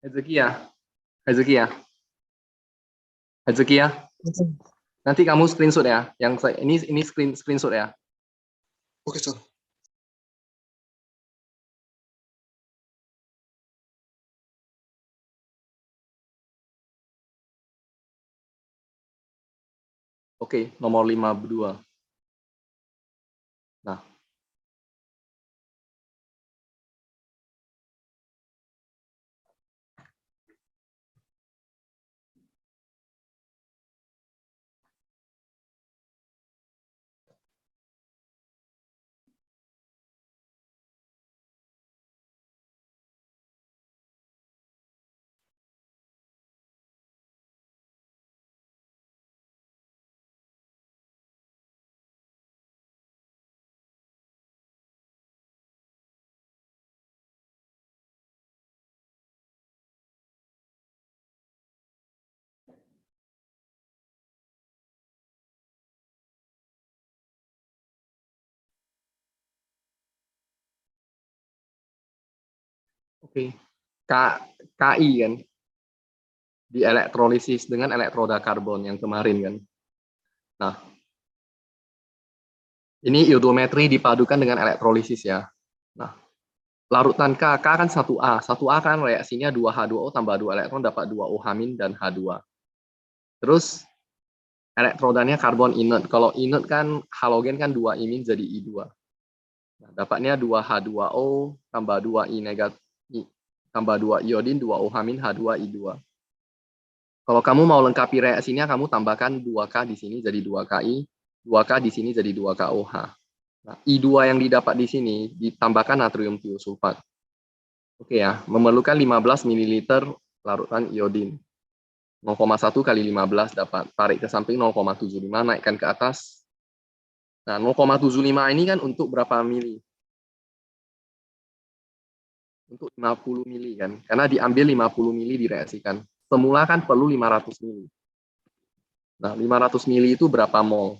Hezekia, Hezekia, Hezekia. Betul. Nanti kamu screenshot ya. Yang saya ini screenshot ya. Oke, Sir. Oke, nomor 52. Nah, oke. KI kan di elektrolisis dengan elektroda karbon yang kemarin kan. Nah, ini iodometri dipadukan dengan elektrolisis ya. Nah, larutan K kan 1A. 1A kan reaksinya 2H2O tambah 2 elektron dapat 2O- dan H2. Terus elektrodanya karbon inert. Kalau inert kan halogen kan 2 imin jadi I2. Nah, dapatnya 2H2O tambah 2 I negatif tambah 2 iodin 2O- H2I2. Kalau kamu mau lengkapi reaksinya, kamu tambahkan 2K di sini jadi 2KI, 2K di sini jadi 2KOH. Nah, I2 yang didapat di sini ditambahkan natrium tiosulfat. Oke ya, memerlukan 15 ml larutan iodin. 0,1 kali 15 dapat. Tarik ke samping 0,75, naikkan ke atas. Nah, 0,75 ini kan untuk berapa mili? Untuk 50 mili kan. Karena diambil 50 mili direaksikan. Semula kan perlu 500 mili. Nah, 500 mili itu berapa mol?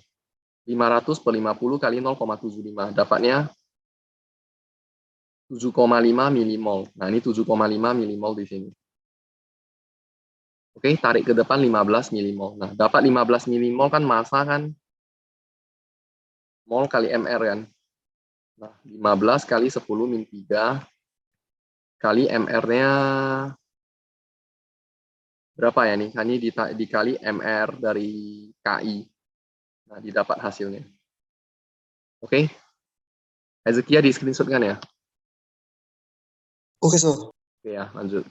500 per 50 kali 0,75. Dapatnya 7,5 milimol. Nah, ini 7,5 milimol di sini. Oke, tarik ke depan 15 milimol. Nah, dapat 15 milimol kan massa kan mol kali MR kan. Nah, 15 kali 10 min 3 kali MR-nya berapa ya nih? Ini dikali MR dari KI. Nah, didapat hasilnya. Oke. Hezekia di screenshot kan ya? Oke, Sir. Oke ya, lanjut.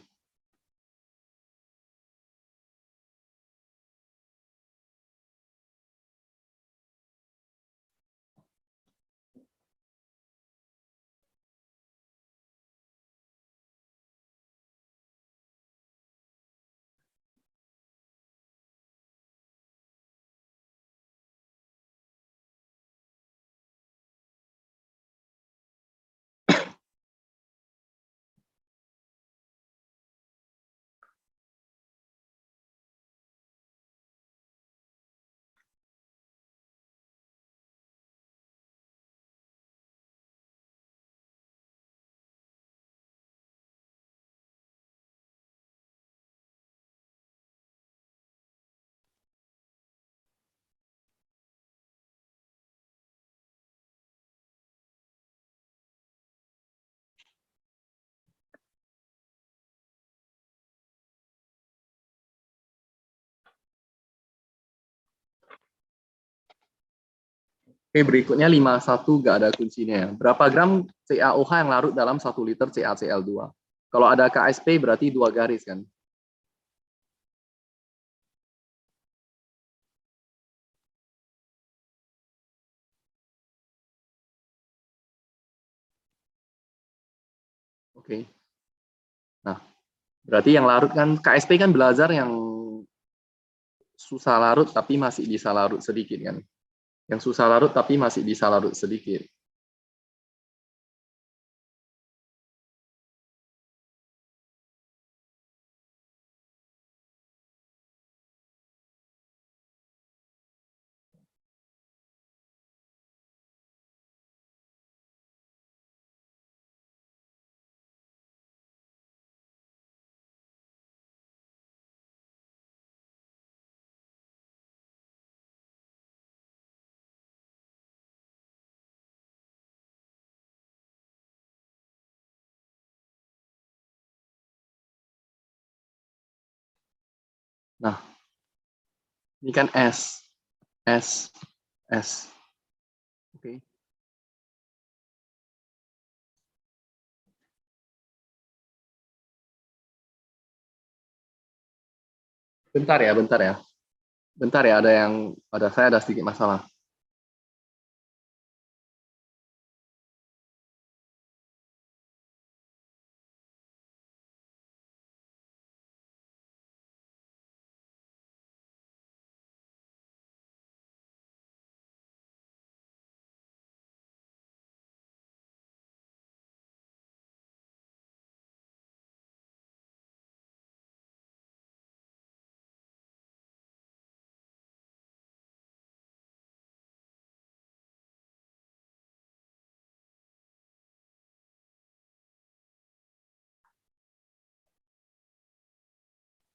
Oke, berikutnya 51 nggak ada kuncinya. Berapa gram CaOH yang larut dalam 1 liter CaCl2? Kalau ada KSP berarti 2 garis kan? Oke. Nah, berarti yang larut kan KSP kan belajar yang susah larut tapi masih bisa larut sedikit kan? Yang susah larut tapi masih bisa larut sedikit. Nah, ini kan S, S, S. Oke. Bentar ya, bentar ya. Bentar ya, saya ada sedikit masalah.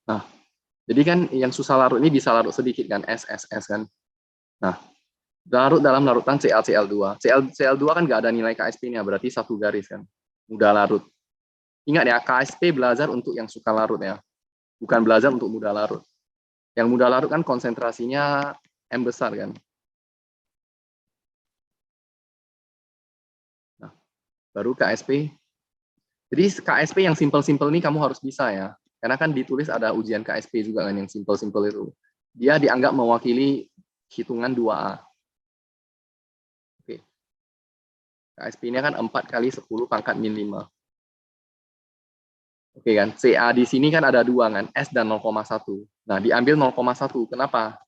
Nah, jadi kan yang susah larut ini bisa larut sedikit kan, S kan. Nah, larut dalam larutan CaCl2. Cl2 kan nggak ada nilai KSP-nya, berarti satu garis kan. Mudah larut. Ingat ya, KSP belajar untuk yang suka larut ya. Bukan belajar untuk mudah larut. Yang mudah larut kan konsentrasinya M besar kan. Nah, baru KSP. Jadi KSP yang simple-simple ini kamu harus bisa ya. Karena kan ditulis ada ujian KSP juga kan yang simple-simple itu. Dia dianggap mewakili hitungan 2A. Oke. KSP-nya kan 4 kali 10 pangkat min 5. Oke kan, CA di sini kan ada 2 kan, S dan 0,1. Nah, diambil 0,1. Kenapa?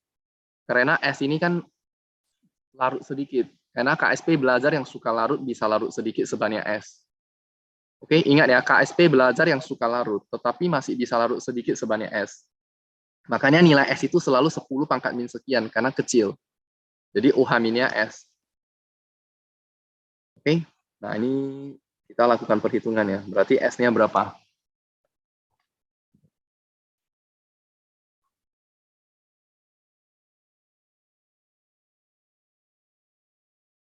Karena S ini kan larut sedikit. Karena KSP belajar yang suka larut bisa larut sedikit sebanyak S. Oke, ingat ya, KSP belajar yang suka larut, tetapi masih bisa larut sedikit sebanyak S. Makanya nilai S itu selalu 10 pangkat min sekian, karena kecil. Jadi OH-nya S. Oke, nah ini kita lakukan perhitungan ya. Berarti S-nya berapa?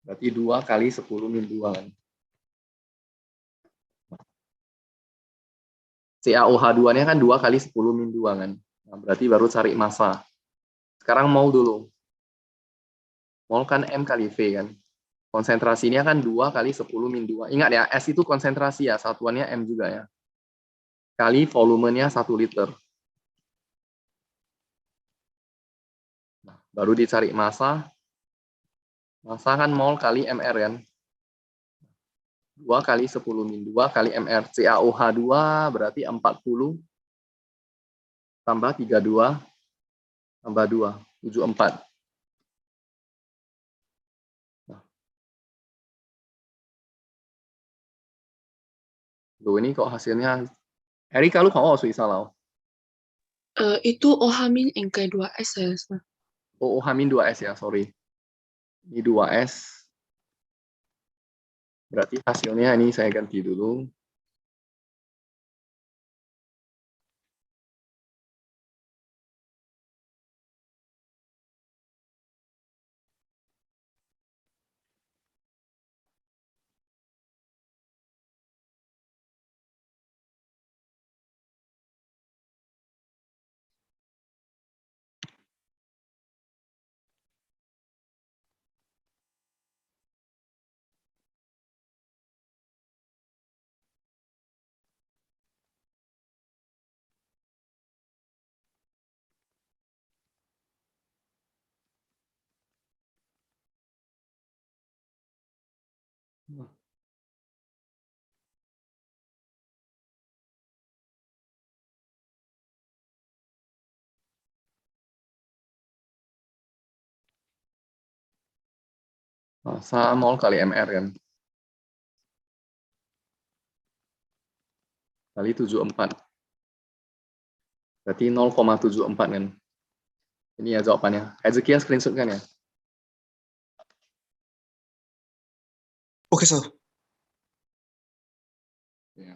Berarti 2 kali 10 min 2 kan. CaOH2-nya kan 2 kali 10 min 2 kan. Nah, berarti baru cari massa. Sekarang mol dulu. Mol kan M kali V kan. Konsentrasinya kan 2 kali 10 min 2. Ingat ya, S itu konsentrasi ya, satuannya M juga ya. Kali volumenya 1 liter. Nah, baru dicari massa. Massa kan mol kali MR kan. 2 kali 10 min 2 kali MR. CaOH2 berarti 40 tambah 32 tambah 2, 74. Nah, loh ini kok hasilnya Eri kalau kau suy salah. Itu OH- yang kedua S ya. Oh, H-2S ya, sorry. Ini 2S. Berarti hasilnya ini saya ganti dulu. Massa mol kali MR kan. Kali 74. Berarti 0,74 kan. Ini ya jawabannya. Hezekiah screenshot kan ya. Oke, Sal. Ya.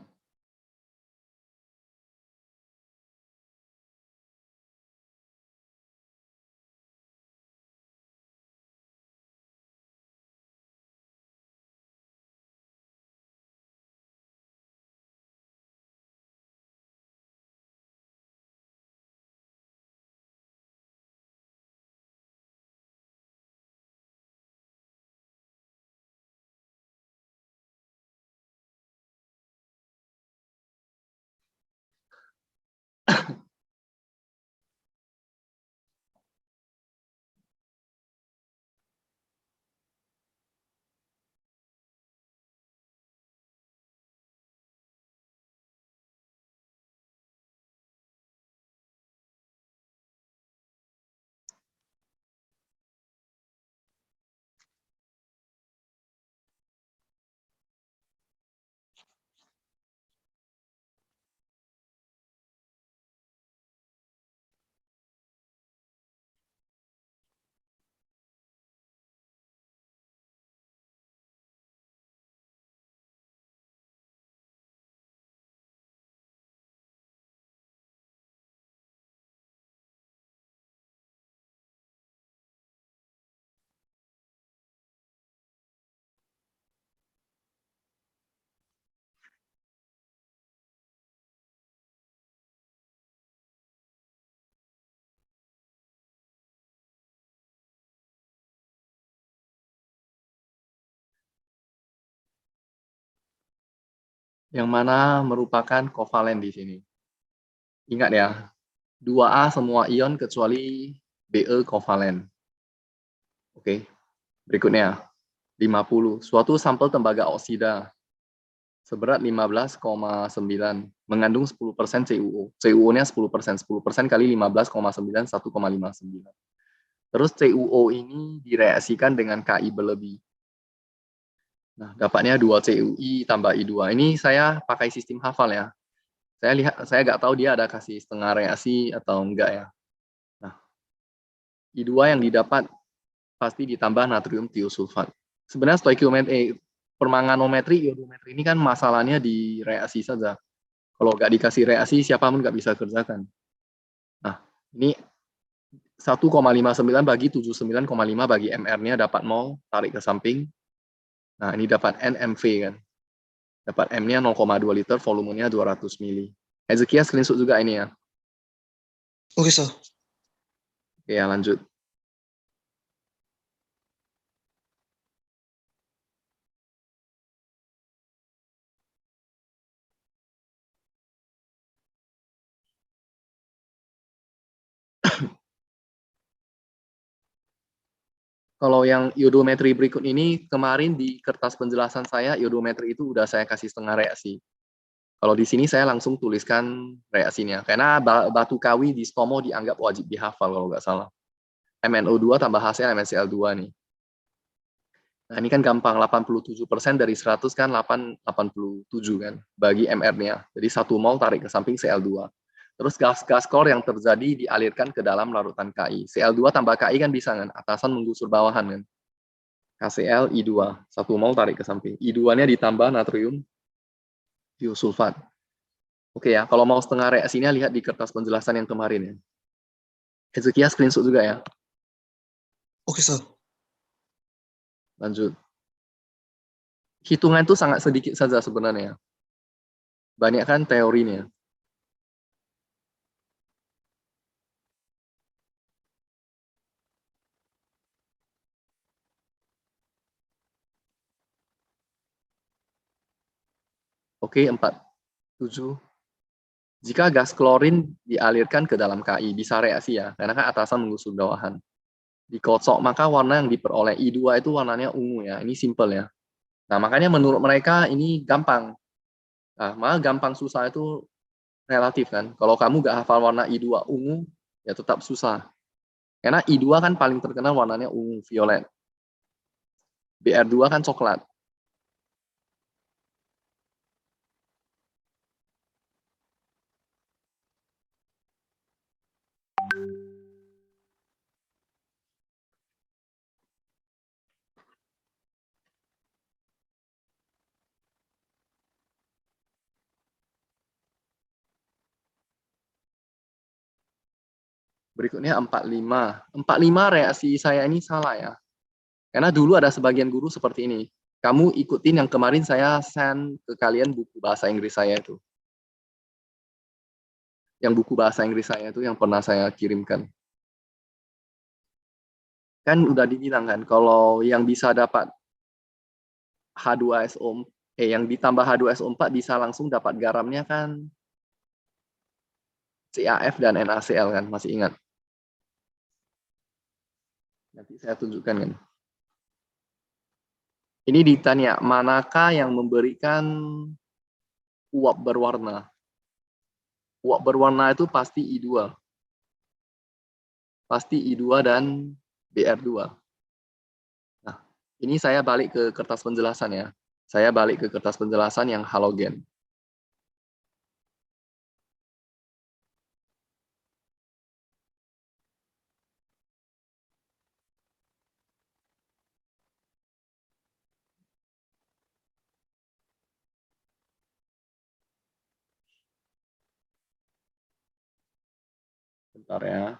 yang mana merupakan kovalen di sini. Ingat ya, 2A semua ion kecuali Be kovalen. Oke, berikutnya 50. Suatu sampel tembaga oksida seberat 15,9 mengandung 10% CuO. CuO-nya 10%. 10% kali 15,9, 1,59. Terus CuO ini direaksikan dengan Ki berlebih. Nah, dapatnya 2 CuI tambah I2. Ini saya pakai sistem hafal ya. Saya nggak tahu dia ada kasih setengah reaksi atau enggak ya. Nah, I2 yang didapat pasti ditambah natrium tiosulfat. Sebenarnya permanganometri, iodometri ini kan masalahnya di reaksi saja. Kalau nggak dikasih reaksi, siapa pun nggak bisa kerjakan. Nah, ini 1,59 bagi 79,5 bagi MR-nya dapat 0, tarik ke samping. Nah, ini dapat NMV kan. Dapat M-nya 0,2 liter, volumenya 200 mili. Hezekiah screenshot juga ini ya. Oke, sir. Oke, ya lanjut. Kalau yang iodometri berikut ini, kemarin di kertas penjelasan saya, iodometri itu udah saya kasih setengah reaksi. Kalau di sini saya langsung tuliskan reaksinya. Karena batu kawi di stomo dianggap wajib dihafal kalau nggak salah. MnO2 tambah HCl MnCl2 nih. Nah, ini kan gampang, 87% dari 100 kan 87 kan, bagi MR-nya. Jadi 1 mol tarik ke samping Cl2. Terus gas klor yang terjadi dialirkan ke dalam larutan Ki. Cl2 tambah Ki kan bisa kan, atasan menggusur bawahan kan. KCl I2, 1 mol tarik ke samping. I2-nya ditambah natrium tiosulfat. Oke ya, kalau mau setengah reaksinya lihat di kertas penjelasan yang kemarin ya. Hezekiah screenshot juga ya. Oke, sir. Lanjut. Hitungan itu sangat sedikit saja sebenarnya. Banyak kan teorinya. Oke, 47. Jika gas klorin dialirkan ke dalam Ki, bisa reaksi ya, karena kan atasan menggusur bawahan. Dikocok, maka warna yang diperoleh I2 itu warnanya ungu ya, ini simple ya. Nah, makanya menurut mereka ini gampang. Nah, malah gampang susah itu relatif kan. Kalau kamu nggak hafal warna I2 ungu, ya tetap susah. Karena I2 kan paling terkenal warnanya ungu, violet. BR2 kan coklat. Berikutnya 45. 45 reaksi saya ini salah ya. Karena dulu ada sebagian guru seperti ini. Kamu ikutin yang kemarin saya send ke kalian buku bahasa Inggris saya itu. Yang buku bahasa Inggris saya itu yang pernah saya kirimkan. Kan udah dibilang kan, kalau yang bisa dapat H2SO, yang ditambah H2SO4 bisa langsung dapat garamnya kan CaF dan NaCl kan, masih ingat? Nanti saya tunjukkan kan. Ini ditanya, manakah yang memberikan uap berwarna? Uap berwarna itu pasti I2. Pasti I2 dan BR2. Nah, ini saya balik ke kertas penjelasan ya. Saya balik ke kertas penjelasan yang halogen. Bentar ya.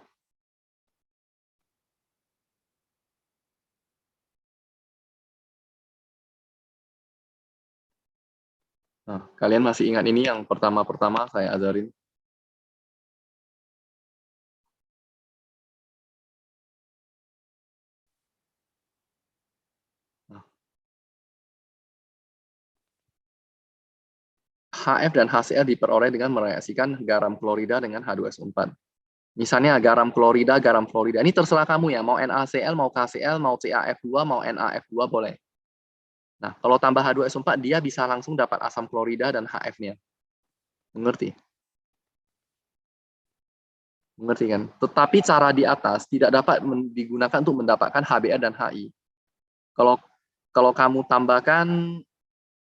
Nah, kalian masih ingat ini yang pertama-pertama saya ajarin? Nah, HF dan HCl diperoleh dengan mereaksikan garam klorida dengan H2SO4. Misalnya garam klorida. Ini terserah kamu ya, mau NaCl, mau KCl, mau CaF2, mau NaF2 boleh. Nah, kalau tambah H2SO4, dia bisa langsung dapat asam klorida dan HF-nya. Mengerti? Mengerti kan? Tetapi cara di atas tidak dapat digunakan untuk mendapatkan HBr dan HI. Kalau kamu tambahkan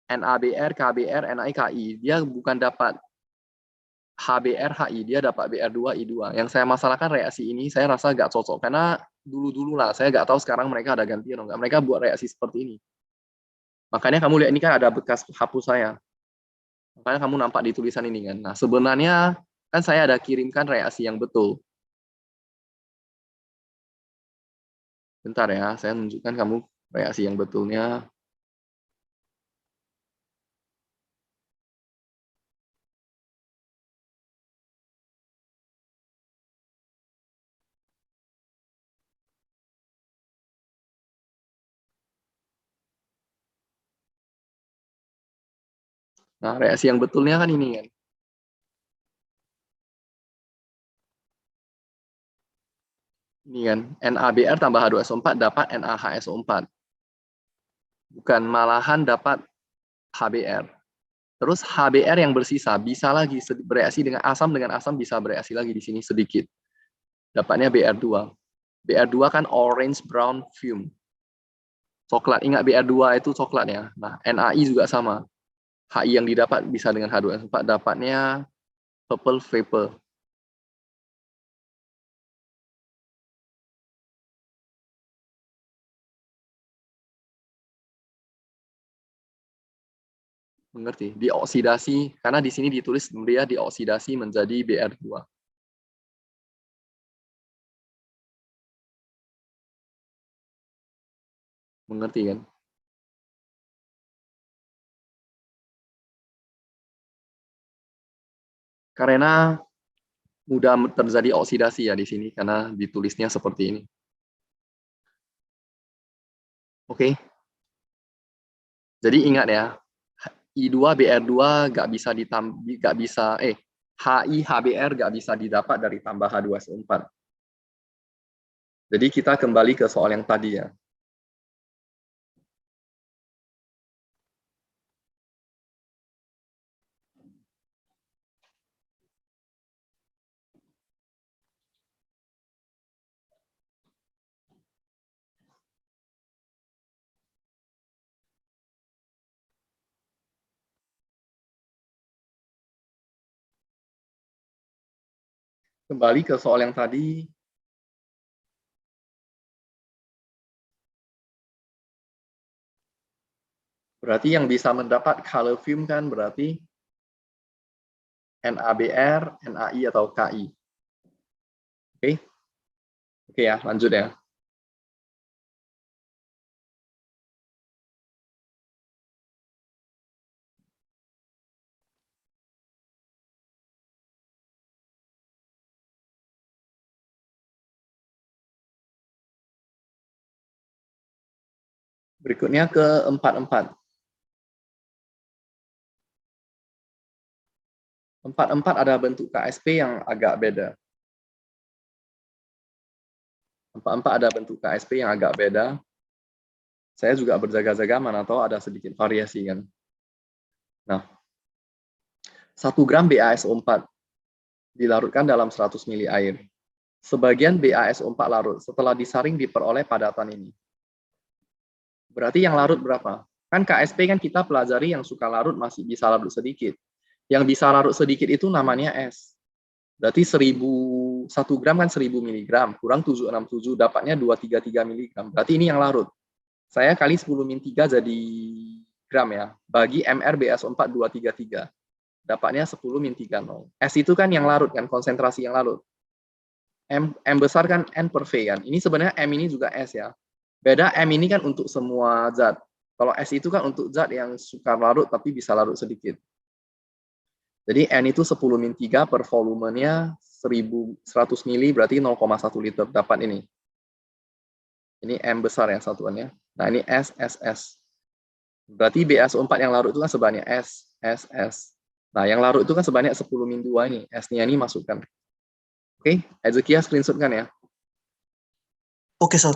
NaBr, KBr, NaI, KI, dia bukan dapat HBr, HI, dia dapat Br2, I2. Yang saya masalahkan reaksi ini, saya rasa nggak cocok. Karena dulu-dulu lah, saya nggak tahu sekarang mereka ada ganti atau nggak. Mereka buat reaksi seperti ini. Makanya kamu lihat ini kan ada bekas hapus saya. Makanya kamu nampak di tulisan ini kan. Nah, sebenarnya kan saya ada kirimkan reaksi yang betul. Bentar ya, saya tunjukkan kamu reaksi yang betulnya. Nah, reaksi yang betulnya kan ini kan. Ini kan, NaBr tambah H2SO4 dapat NaHSO4. Bukan, malahan dapat HBr. Terus HBr yang bersisa bisa lagi bereaksi dengan asam bisa bereaksi lagi di sini sedikit. Dapatnya Br2. Br2 kan orange brown fume. Coklat, ingat Br2 itu coklat ya. Nah, NaI juga sama. HI yang didapat bisa dengan H2SO4 dapatnya purple vapor. Mengerti? Dioksidasi, karena di sini ditulis dia dioksidasi menjadi Br2. Mengerti kan? Karena mudah terjadi oksidasi ya di sini, karena ditulisnya seperti ini. Oke. Jadi ingat ya, I2 Br2 nggak bisa HI HBr nggak bisa didapat dari tambah H2SO4. Jadi kita kembali ke soal yang tadi ya. Kembali ke soal yang tadi. Berarti yang bisa mendapat color film kan berarti NaBr, NaI atau KI. Oke. Oke ya, lanjut ya. Berikutnya ke 44. 44 ada bentuk KSP yang agak beda. 44 ada bentuk KSP yang agak beda. Saya juga berjaga-jaga mana tahu ada sedikit variasi kan. Nah, 1 gram BaSO4 dilarutkan dalam 100 ml air. Sebagian BaSO4 larut setelah disaring diperoleh padatan ini. Berarti yang larut berapa? Kan KSP kan kita pelajari yang suka larut masih bisa larut sedikit. Yang bisa larut sedikit itu namanya es. Berarti 1 gram kan 1000 mg, kurang 767, dapatnya 233 mg. Berarti ini yang larut. Saya kali 10-3 jadi gram ya. Bagi MR BaSO4 233. Dapatnya 10-30. S itu kan yang larut kan, konsentrasi yang larut. M besar kan N per V kan. Ini sebenarnya M ini juga S ya. Beda M ini kan untuk semua zat. Kalau S itu kan untuk zat yang suka larut tapi bisa larut sedikit. Jadi N itu 10-3 per volumenya 1100 mili berarti 0,1 liter. Dapat ini. Ini M besar ya satuannya. Nah ini S, S, S. Berarti BaSO4 yang larut itu kan sebanyak S, S, S. Nah, yang larut itu kan sebanyak 10-2 ini. S-nya ini masukkan. Oke, Ezekia screenshot-kan ya. Oke, Sir.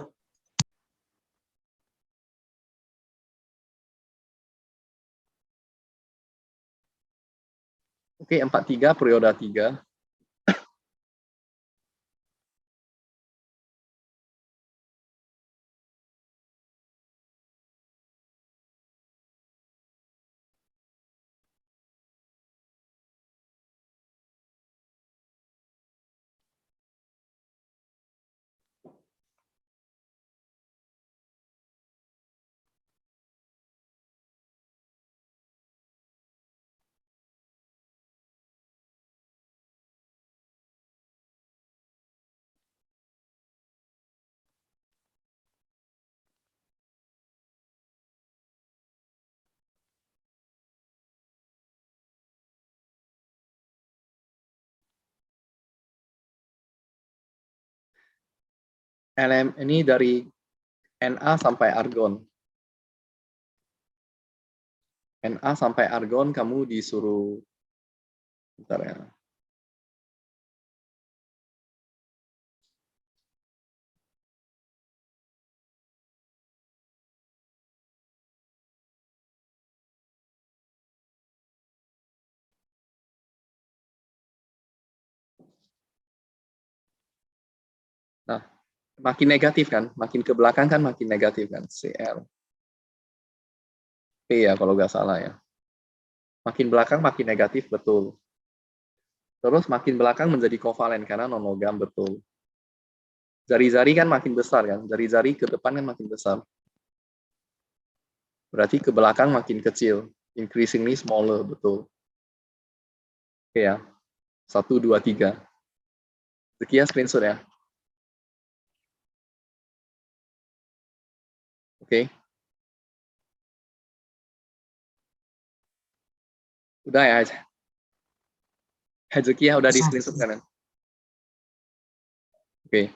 Oke, 43 periode 3. Ini dari Na sampai argon. Na sampai argon kamu disuruh, bentar ya. Nah, makin negatif kan, makin ke belakang kan makin negatif kan, Cl. P ya kalau nggak salah ya. Makin belakang makin negatif, betul. Terus makin belakang menjadi kovalen karena non-logam, betul. Jari-jari kan makin besar kan, jari-jari ke depan kan makin besar. Berarti ke belakang makin kecil, increasingly smaller, betul. Oke ya, 1, 2, 3. Sekian screenshot ya. Oke. Udah ya, Hezekia udah Oke, di Sir. screenshot kan? Oke.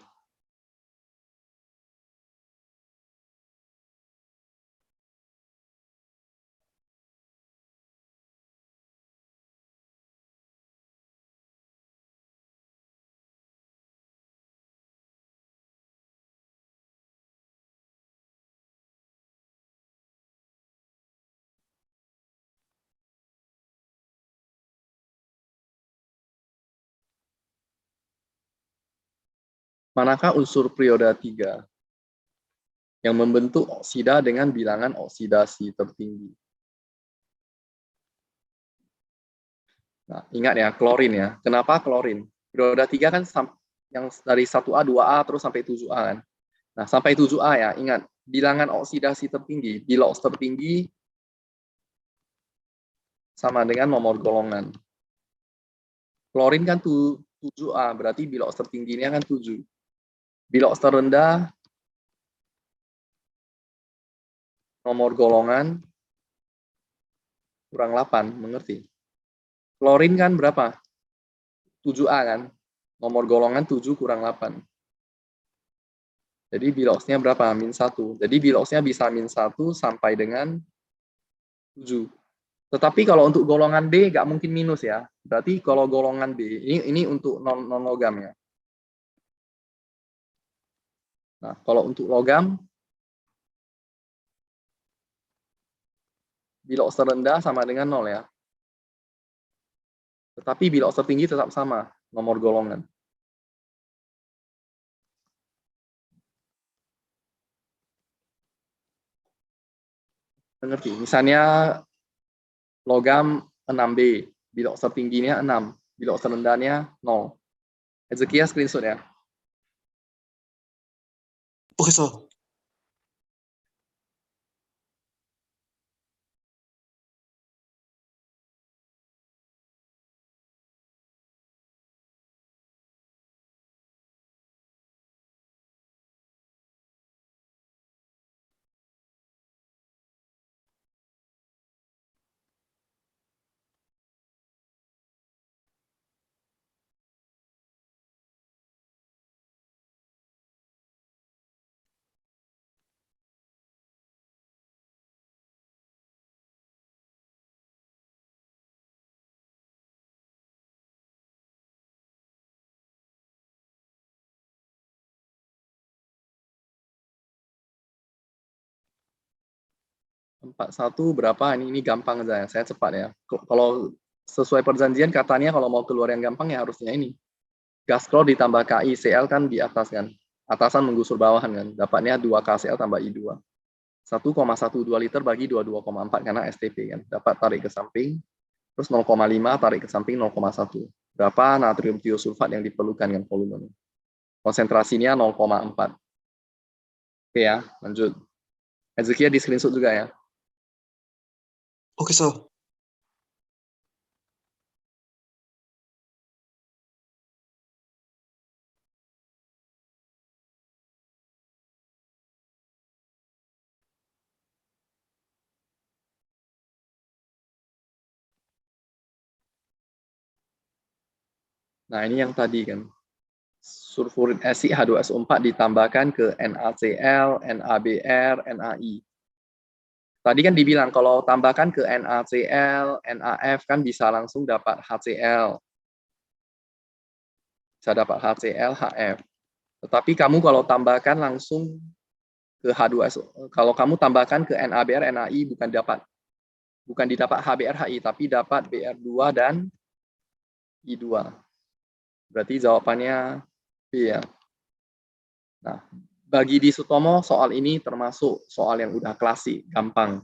Manakah unsur periode 3 yang membentuk oksida dengan bilangan oksidasi tertinggi? Nah, ingat ya, klorin ya. Kenapa klorin? Periode 3 kan yang dari 1A, 2A, terus sampai 7A kan. Nah, sampai 7A ya, ingat, bilangan oksidasi tertinggi, biloks tertinggi sama dengan nomor golongan. Klorin kan 7A, berarti biloks tertingginya kan 7. Biloks terendah, nomor golongan, kurang 8, mengerti? Klorin kan berapa? 7A kan? Nomor golongan 7 kurang 8. Jadi biloksnya berapa? Min 1. Jadi biloksnya bisa min 1 sampai dengan 7. Tetapi kalau untuk golongan B nggak mungkin minus ya. Berarti kalau golongan B, ini untuk non-logam ya. Nah, kalau untuk logam, biloks terendah sama dengan 0 ya. Tetapi biloks tertinggi tetap sama, nomor golongan. Mengerti? Misalnya logam 6B, biloks tertingginya 6, biloks terendahnya 0. Ezekia screenshot ya. Oke, Sir. 41 berapa? Ini gampang aja ya. Saya cepat ya. Kalau sesuai perjanjian katanya kalau mau keluar yang gampang ya harusnya ini. Gas chlor ditambah KiCl kan di atas kan. Atasan menggusur bawahan kan. Dapatnya 2 KCl tambah I2. 1,12 liter bagi 22,4 karena STP kan. Dapat tarik ke samping. Terus 0,5 tarik ke samping 0,1. Berapa natrium tiosulfat yang diperlukan kan volumenya. Konsentrasinya 0,4. Oke ya, lanjut. Ezekiel di screenshot juga ya. Oke, Sal. Nah, ini yang tadi kan. Sulfurid acid H2SO4 ditambahkan ke NaCl, NaBr, NaI. Tadi kan dibilang kalau tambahkan ke NaCl, NaF kan bisa langsung dapat HCl. Bisa dapat HCl, HF. Tetapi kamu kalau tambahkan langsung ke H2SO, kalau kamu tambahkan ke NaBr, NaI bukan didapat HBr, HI, tapi dapat Br2 dan I2. Berarti jawabannya B ya. Nah, bagi di Sutomo soal ini termasuk soal yang udah klasik, gampang.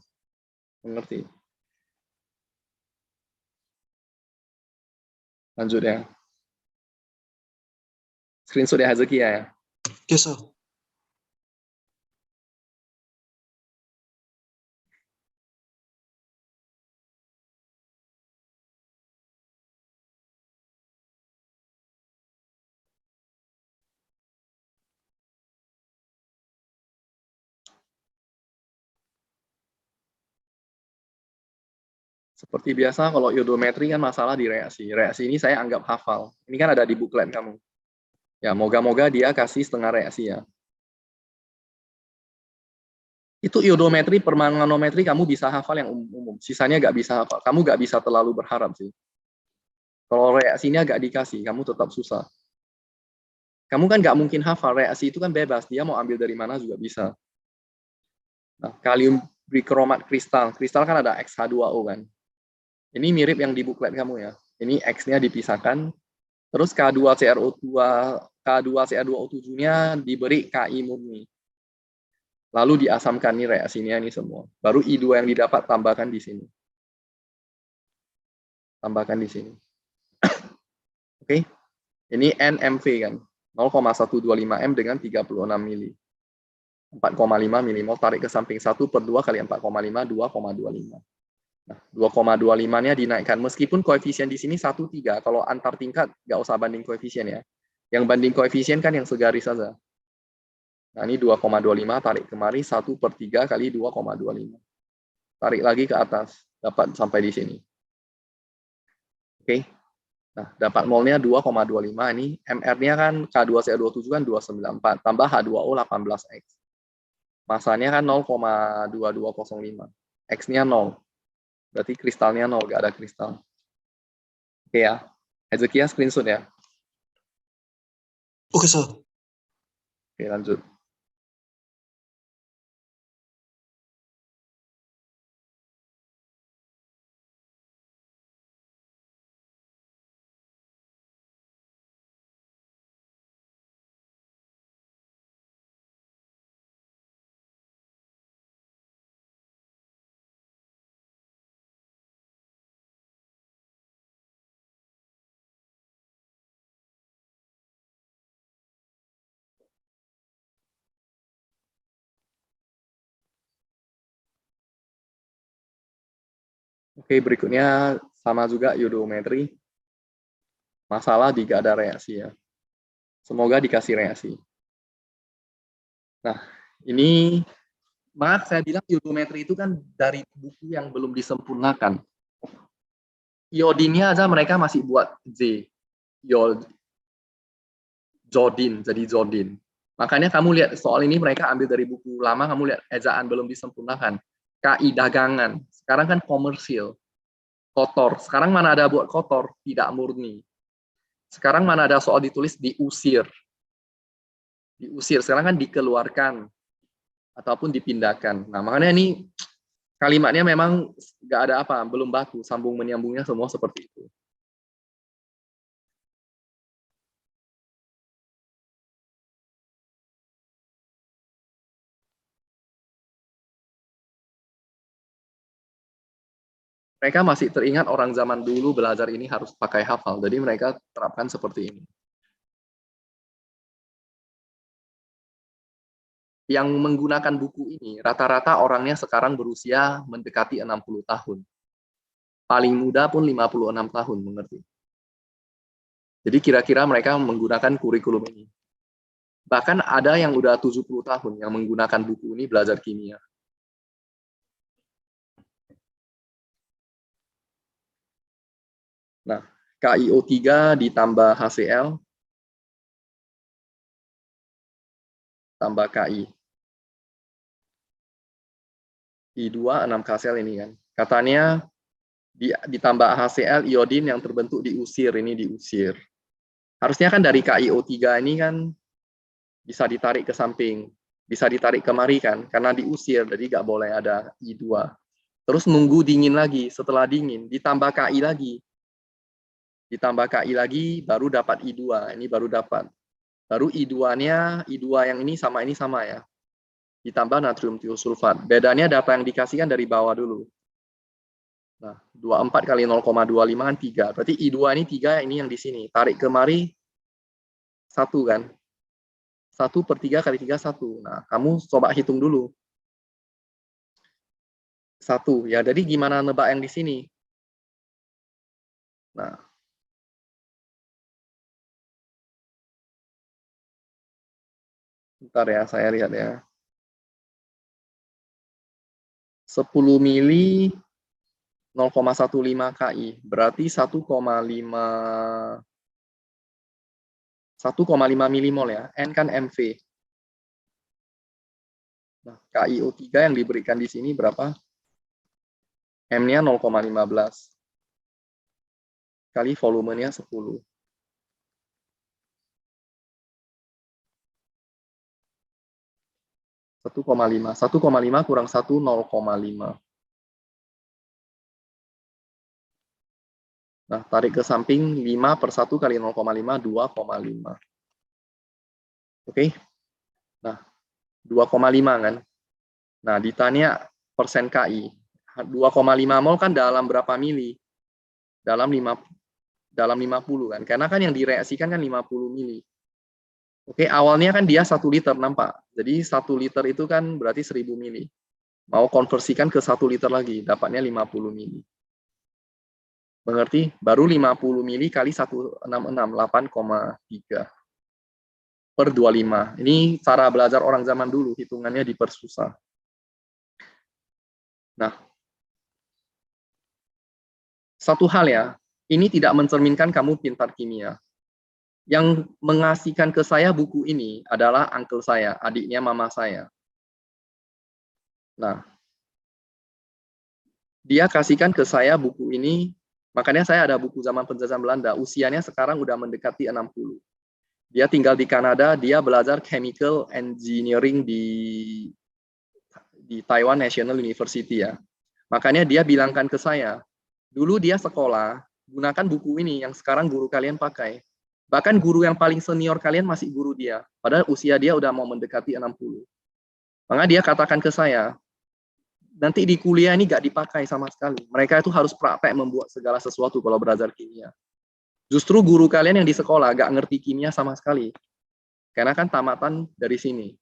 Mengerti? Lanjut ya. Screenshot ya Hazuki ya. Oke, Sal. Seperti biasa kalau iodometri kan masalah di reaksi. Reaksi ini saya anggap hafal. Ini kan ada di buklet kamu. Ya, moga-moga dia kasih setengah reaksi ya. Itu iodometri, permanganometri kamu bisa hafal yang umum. Sisanya nggak bisa hafal. Kamu nggak bisa terlalu berharap sih. Kalau reaksinya nggak dikasih, kamu tetap susah. Kamu kan nggak mungkin hafal. Reaksi itu kan bebas. Dia mau ambil dari mana juga bisa. Nah, kalium bikromat kristal. Kristal kan ada XH2O kan. Ini mirip yang di buklet kamu ya. Ini X-nya dipisahkan. Terus K2CrO7-nya diberi Ki murni. Lalu diasamkan nih reaksinya ini semua. Baru I2 yang didapat tambahkan di sini. Tambahkan di sini. Oke. Ini NMV kan. 0,125 M dengan 36 mili. 4,5 milimol tarik ke samping 1/2 kali 4,5, 2,25. Nah, 2,25-nya dinaikkan. Meskipun koefisien di sini 1,3. Kalau antar tingkat, nggak usah banding koefisien ya. Yang banding koefisien kan yang segaris saja. Nah, ini 2,25 tarik kemari 1/3 kali 2,25. Tarik lagi ke atas. Dapat sampai di sini. Oke. Nah, dapat molnya 2,25. Ini MR-nya kan K2CR27 kan 294. Tambah H2O 18X. Masanya kan 0,2205. X-nya 0. Berarti kristalnya 0, nggak ada kristal. Oke ya. Hezekiah screenshot ya. Oke, Sal. Oke, lanjut. Oke, berikutnya sama juga iodometri. Masalah di gak ada reaksi ya. Semoga dikasih reaksi. Nah, ini maaf saya bilang iodometri itu kan dari buku yang belum disempurnakan. Iodinnya aja mereka masih buat J. Jodin, jadi Jodin. Makanya kamu lihat soal ini mereka ambil dari buku lama, kamu lihat ejaan belum disempurnakan. KI dagangan, sekarang kan komersil. Kotor, sekarang mana ada buat kotor, tidak murni. Sekarang mana ada soal ditulis diusir. Diusir, sekarang kan dikeluarkan ataupun dipindahkan. Nah, makanya ini kalimatnya memang nggak ada apa, belum baku, sambung menyambungnya semua seperti itu. Mereka masih teringat orang zaman dulu belajar ini harus pakai hafal, jadi mereka terapkan seperti ini. Yang menggunakan buku ini, rata-rata orangnya sekarang berusia mendekati 60 tahun. Paling muda pun 56 tahun, mengerti. Jadi kira-kira mereka menggunakan kurikulum ini. Bahkan ada yang udah 70 tahun yang menggunakan buku ini belajar kimia. Nah, KiO3 ditambah HCl tambah Ki. I2 6 KCl ini kan. Katanya ditambah HCl iodin yang terbentuk diusir, ini diusir. Harusnya kan dari KiO3 ini kan bisa ditarik ke samping, bisa ditarik kemari kan, karena diusir, jadi nggak boleh ada I2. Terus nunggu dingin lagi, setelah dingin ditambah Ki lagi. Ditambah Ki lagi, baru dapat I2, ini baru dapat. Baru I2-nya, I2 yang ini sama ya. Ditambah natrium tiosulfat. Bedanya data yang dikasihkan dari bawah dulu. Nah, 24 kali 0,25 kan 3. Berarti I2 ini 3, ini yang di sini. Tarik kemari 1 kan. 1/3 kali 3, 1. Nah, kamu coba hitung dulu. 1. Ya, jadi gimana nebak yang di sini? Nah, bentar ya, saya lihat ya. 10 mili 0,15 Ki, berarti 1,5 milimol ya. N kan MV. Nah, KiO3 yang diberikan di sini berapa? M-nya 0,15. Kali volumenya 10. 1,5. 1,5 kurang 1, 0,5. Nah, tarik ke samping 5 per 1 kali 0,5, 2,5. Oke? Nah, 2,5 kan? Nah, ditanya persen Ki. 2,5 mol kan dalam berapa mili? Dalam 50 kan? Karena kan yang direaksikan kan 50 mili. Oke, awalnya kan dia 1 liter, nampak? Jadi 1 liter itu kan berarti 1000 mili. Mau konversikan ke 1 liter lagi, dapatnya 50 mili. Mengerti? Baru 50 mili kali 166, 8,3 per 25. Ini cara belajar orang zaman dulu, hitungannya dipersusah. Nah, satu hal ya, ini tidak mencerminkan kamu pintar kimia. Yang mengasihkan ke saya buku ini adalah uncle saya, adiknya mama saya. Nah, dia kasihkan ke saya buku ini, makanya saya ada buku zaman penjajahan Belanda, usianya sekarang udah mendekati 60. Dia tinggal di Kanada, dia belajar chemical engineering di Taiwan National University ya. Makanya dia bilangkan ke saya, dulu dia sekolah, gunakan buku ini yang sekarang guru kalian pakai. Bahkan guru yang paling senior kalian masih guru dia. Padahal usia dia udah mau mendekati 60. Maka dia katakan ke saya, nanti di kuliah ini gak dipakai sama sekali. Mereka itu harus praktek membuat segala sesuatu kalau belajar kimia. Justru guru kalian yang di sekolah gak ngerti kimia sama sekali. Karena kan tamatan dari sini.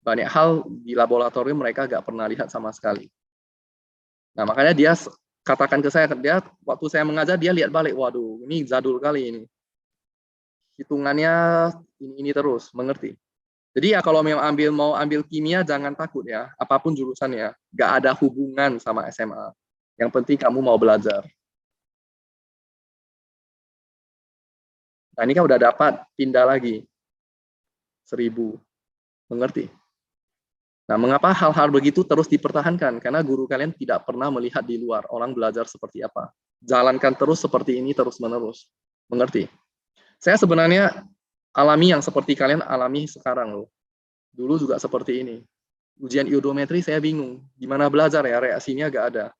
Banyak hal di laboratorium mereka gak pernah lihat sama sekali. Nah, makanya dia katakan ke saya, dia waktu saya mengajar, dia lihat balik, waduh, ini jadul kali ini. Hitungannya ini terus, mengerti? Jadi ya kalau mau ambil kimia, jangan takut ya, apapun jurusannya, nggak ada hubungan sama SMA. Yang penting kamu mau belajar. Nah ini kan udah dapat, pindah lagi. 1000. Mengerti? Nah mengapa hal-hal begitu terus dipertahankan? Karena guru kalian tidak pernah melihat di luar, orang belajar seperti apa. Jalankan terus seperti ini terus-menerus. Mengerti? Saya sebenarnya alami yang seperti kalian alami sekarang loh. Dulu juga seperti ini. Ujian iodometri saya bingung. Gimana belajar ya, reaksinya nggak ada.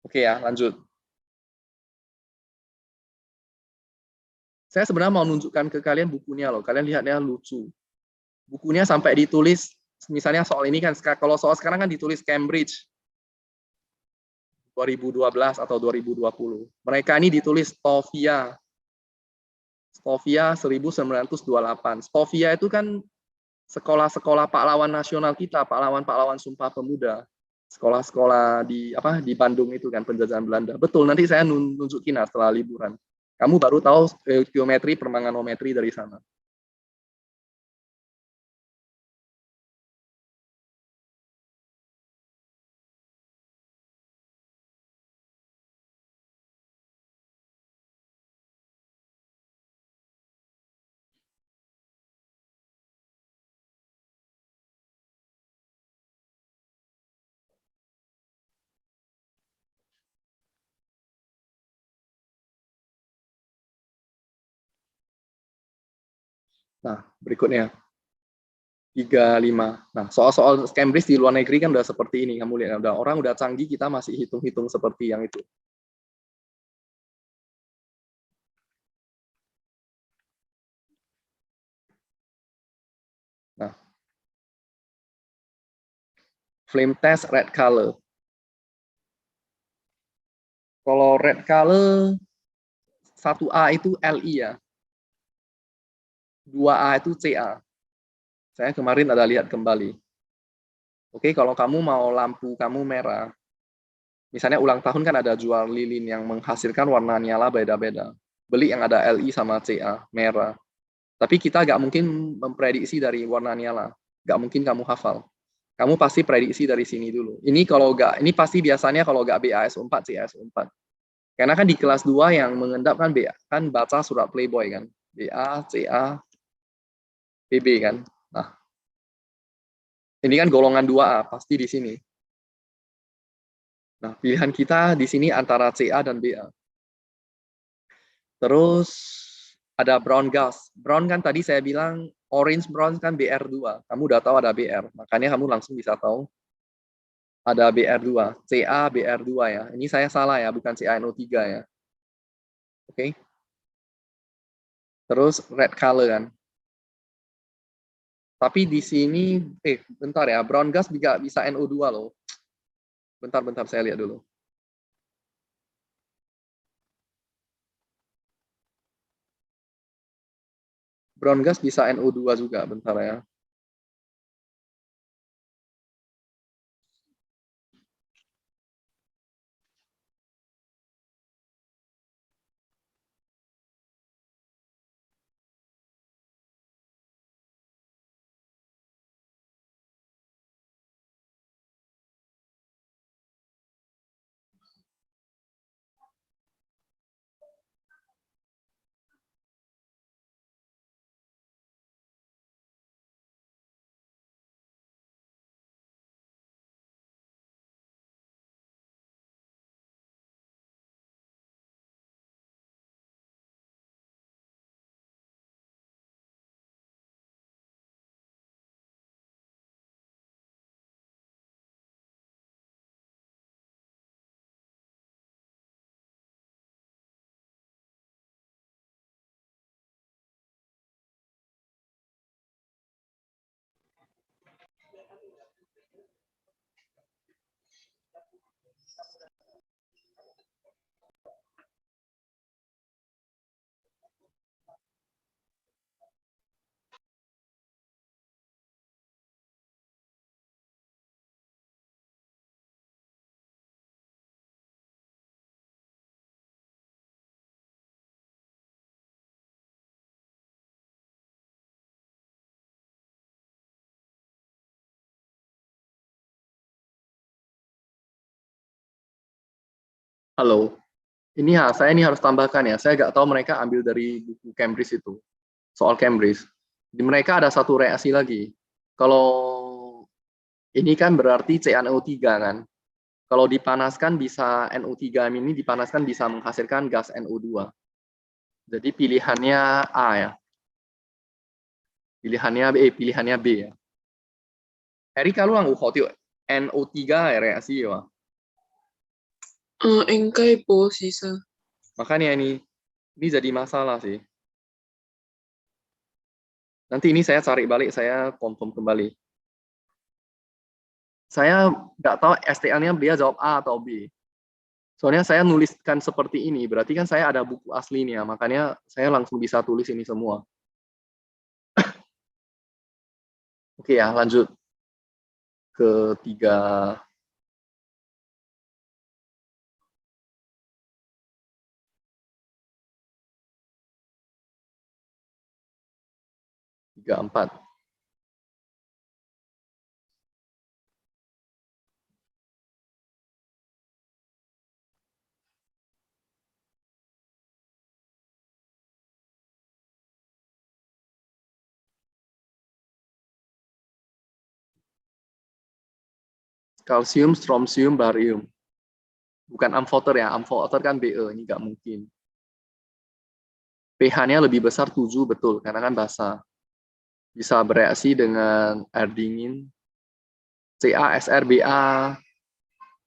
Oke ya, lanjut. Saya sebenarnya mau nunjukkan ke kalian bukunya loh. Kalian lihatnya lucu. Bukunya sampai ditulis, misalnya soal ini kan, kalau soal sekarang kan ditulis Cambridge 2012 atau 2020. Mereka ini ditulis Stovia 1928. Stovia itu kan sekolah-sekolah pahlawan nasional kita, pahlawan-pahlawan Sumpah Pemuda. Sekolah-sekolah di Bandung itu kan penjajahan Belanda. Betul, nanti saya nunjukin setelah liburan. Kamu baru tahu geometri, permanganometri dari sana. Nah, berikutnya. 35. Nah, soal-soal Cambridge di luar negeri kan udah seperti ini. Kamu lihat, orang udah canggih, kita masih hitung-hitung seperti yang itu. Nah, flame test red color. Kalau red color, 1A itu Li ya. 2A itu Ca. Saya kemarin ada lihat kembali. Oke, kalau kamu mau lampu kamu merah, misalnya ulang tahun kan ada jual lilin yang menghasilkan warna nyala beda-beda. Beli yang ada Li sama Ca, merah. Tapi kita nggak mungkin memprediksi dari warna nyala. Nggak mungkin kamu hafal. Kamu pasti prediksi dari sini dulu. Ini kalau nggak, ini pasti biasanya kalau nggak BASO4, CASO4. Karena kan di kelas 2 yang mengendap kan BA, kan baca surat Playboy kan. BA, CA, BB kan. Nah, ini kan golongan 2A, pasti di sini. Nah, pilihan kita di sini antara CA dan BA. Terus ada brown gas. Brown kan tadi saya bilang orange brown kan BR2. Kamu udah tahu ada BR. Makanya kamu langsung bisa tahu ada BR2. CA BR2 ya. Ini saya salah ya, bukan CaNO3 ya. Oke. Terus red color kan. Tapi di sini, bentar ya, brown gas juga bisa NO2 loh. Bentar, saya lihat dulu. Brown gas bisa NO2 juga, bentar ya. Halo. Saya ini harus tambahkan ya. Saya nggak tahu mereka ambil dari buku Cambridge itu. Soal Cambridge. Di mereka ada satu reaksi lagi. Kalau ini kan berarti CaNO3 kan. Kalau dipanaskan bisa NO3 ini dipanaskan bisa menghasilkan gas NO2. Jadi pilihannya A ya. Pilihannya B ya. Eri kalau lang ukotio NO3 reaksi ya. Engkai po sisa. Makanya ini jadi masalah sih. Nanti ini saya cari balik, saya confirm kembali. Saya nggak tahu STL-nya dia jawab A atau B. Soalnya saya nuliskan seperti ini, berarti kan saya ada buku aslinya, makanya saya langsung bisa tulis ini semua. Oke ya, lanjut ke 3. Tiga, 4. Kalsium, strontium, barium. Bukan amfoter ya, amfoter kan Be, ini nggak mungkin. pH-nya lebih besar 7, betul, karena kan basah. Bisa bereaksi dengan air dingin. CaSr, Ba.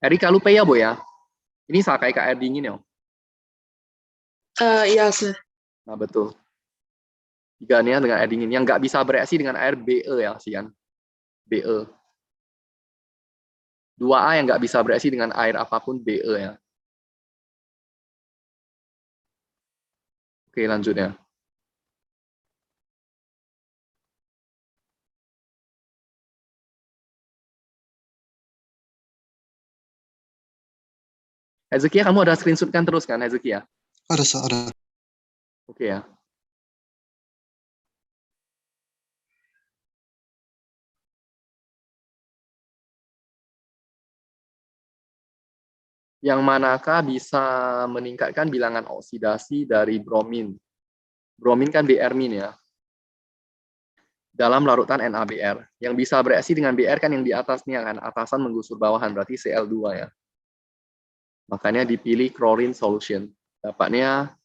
Eri kalau P ya, Bo ya? Ini sama kayak air dingin ya? Iya, sir. Nah, betul. Tiganya dengan air dingin. Yang nggak bisa bereaksi dengan air Be ya, Sian. Be. 2A yang nggak bisa bereaksi dengan air apapun Be ya. Oke, lanjut ya. Hezekia, kamu ada screenshot kan terus kan, Hezekia? Ada, Sa, ada. Oke ya. Yang manakah bisa meningkatkan bilangan oksidasi dari bromin? Bromin kan Br- ya. Dalam larutan NaBr. Yang bisa bereaksi dengan Br kan yang di atasnya kan, atasan menggusur bawahan, berarti Cl2 ya. Makanya dipilih chlorine solution. Dapatnya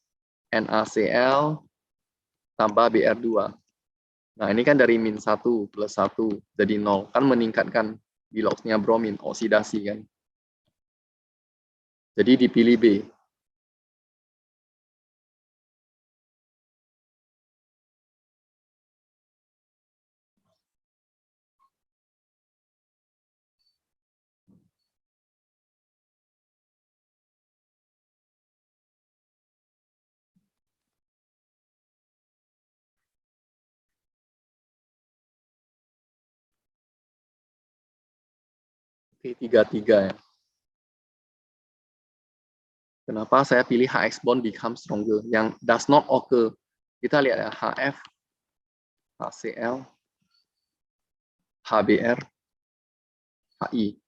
NaCl tambah Br2. Nah, ini kan dari -1 + 1 jadi 0. Kan meningkatkan biloxnya bromin, oksidasi kan. Jadi dipilih B. Oke, 3-3 ya. Kenapa saya pilih HX bond become stronger? Yang does not occur. Kita lihat ya, HF, HCl, HBr, HI.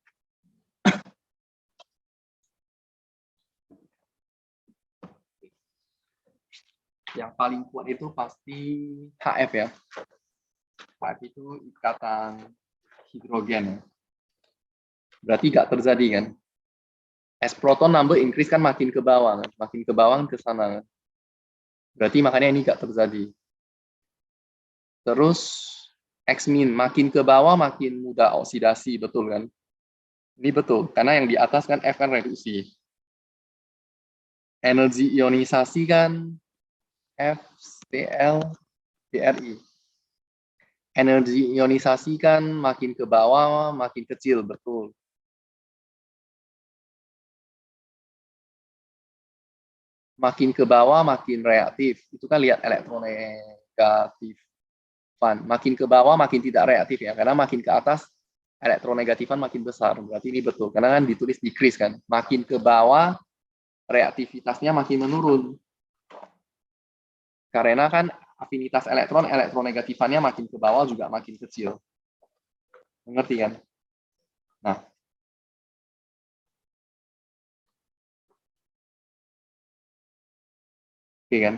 Yang paling kuat itu pasti HF ya. HF itu ikatan hidrogen ya. Berarti nggak terjadi kan? As proton number increase kan makin ke bawah, kan? Makin ke bawah ke sana. Kan? Berarti makanya ini nggak terjadi. Terus X-min makin ke bawah makin mudah oksidasi, betul kan? Ini betul, karena yang di atas kan F kan reduksi. Energi ionisasi kan FCl BRI. Energi ionisasi kan makin ke bawah makin kecil, betul. Makin ke bawah makin reaktif. Itu kan lihat elektronegatif. Makin ke bawah makin tidak reaktif ya, karena makin ke atas elektronegatifan makin besar. Berarti ini betul, karena kan ditulis decrease kan. Makin ke bawah reaktivitasnya makin menurun. Karena kan afinitas elektron, elektronegatifannya makin ke bawah juga makin kecil. Mengerti kan? Nah, oke kan?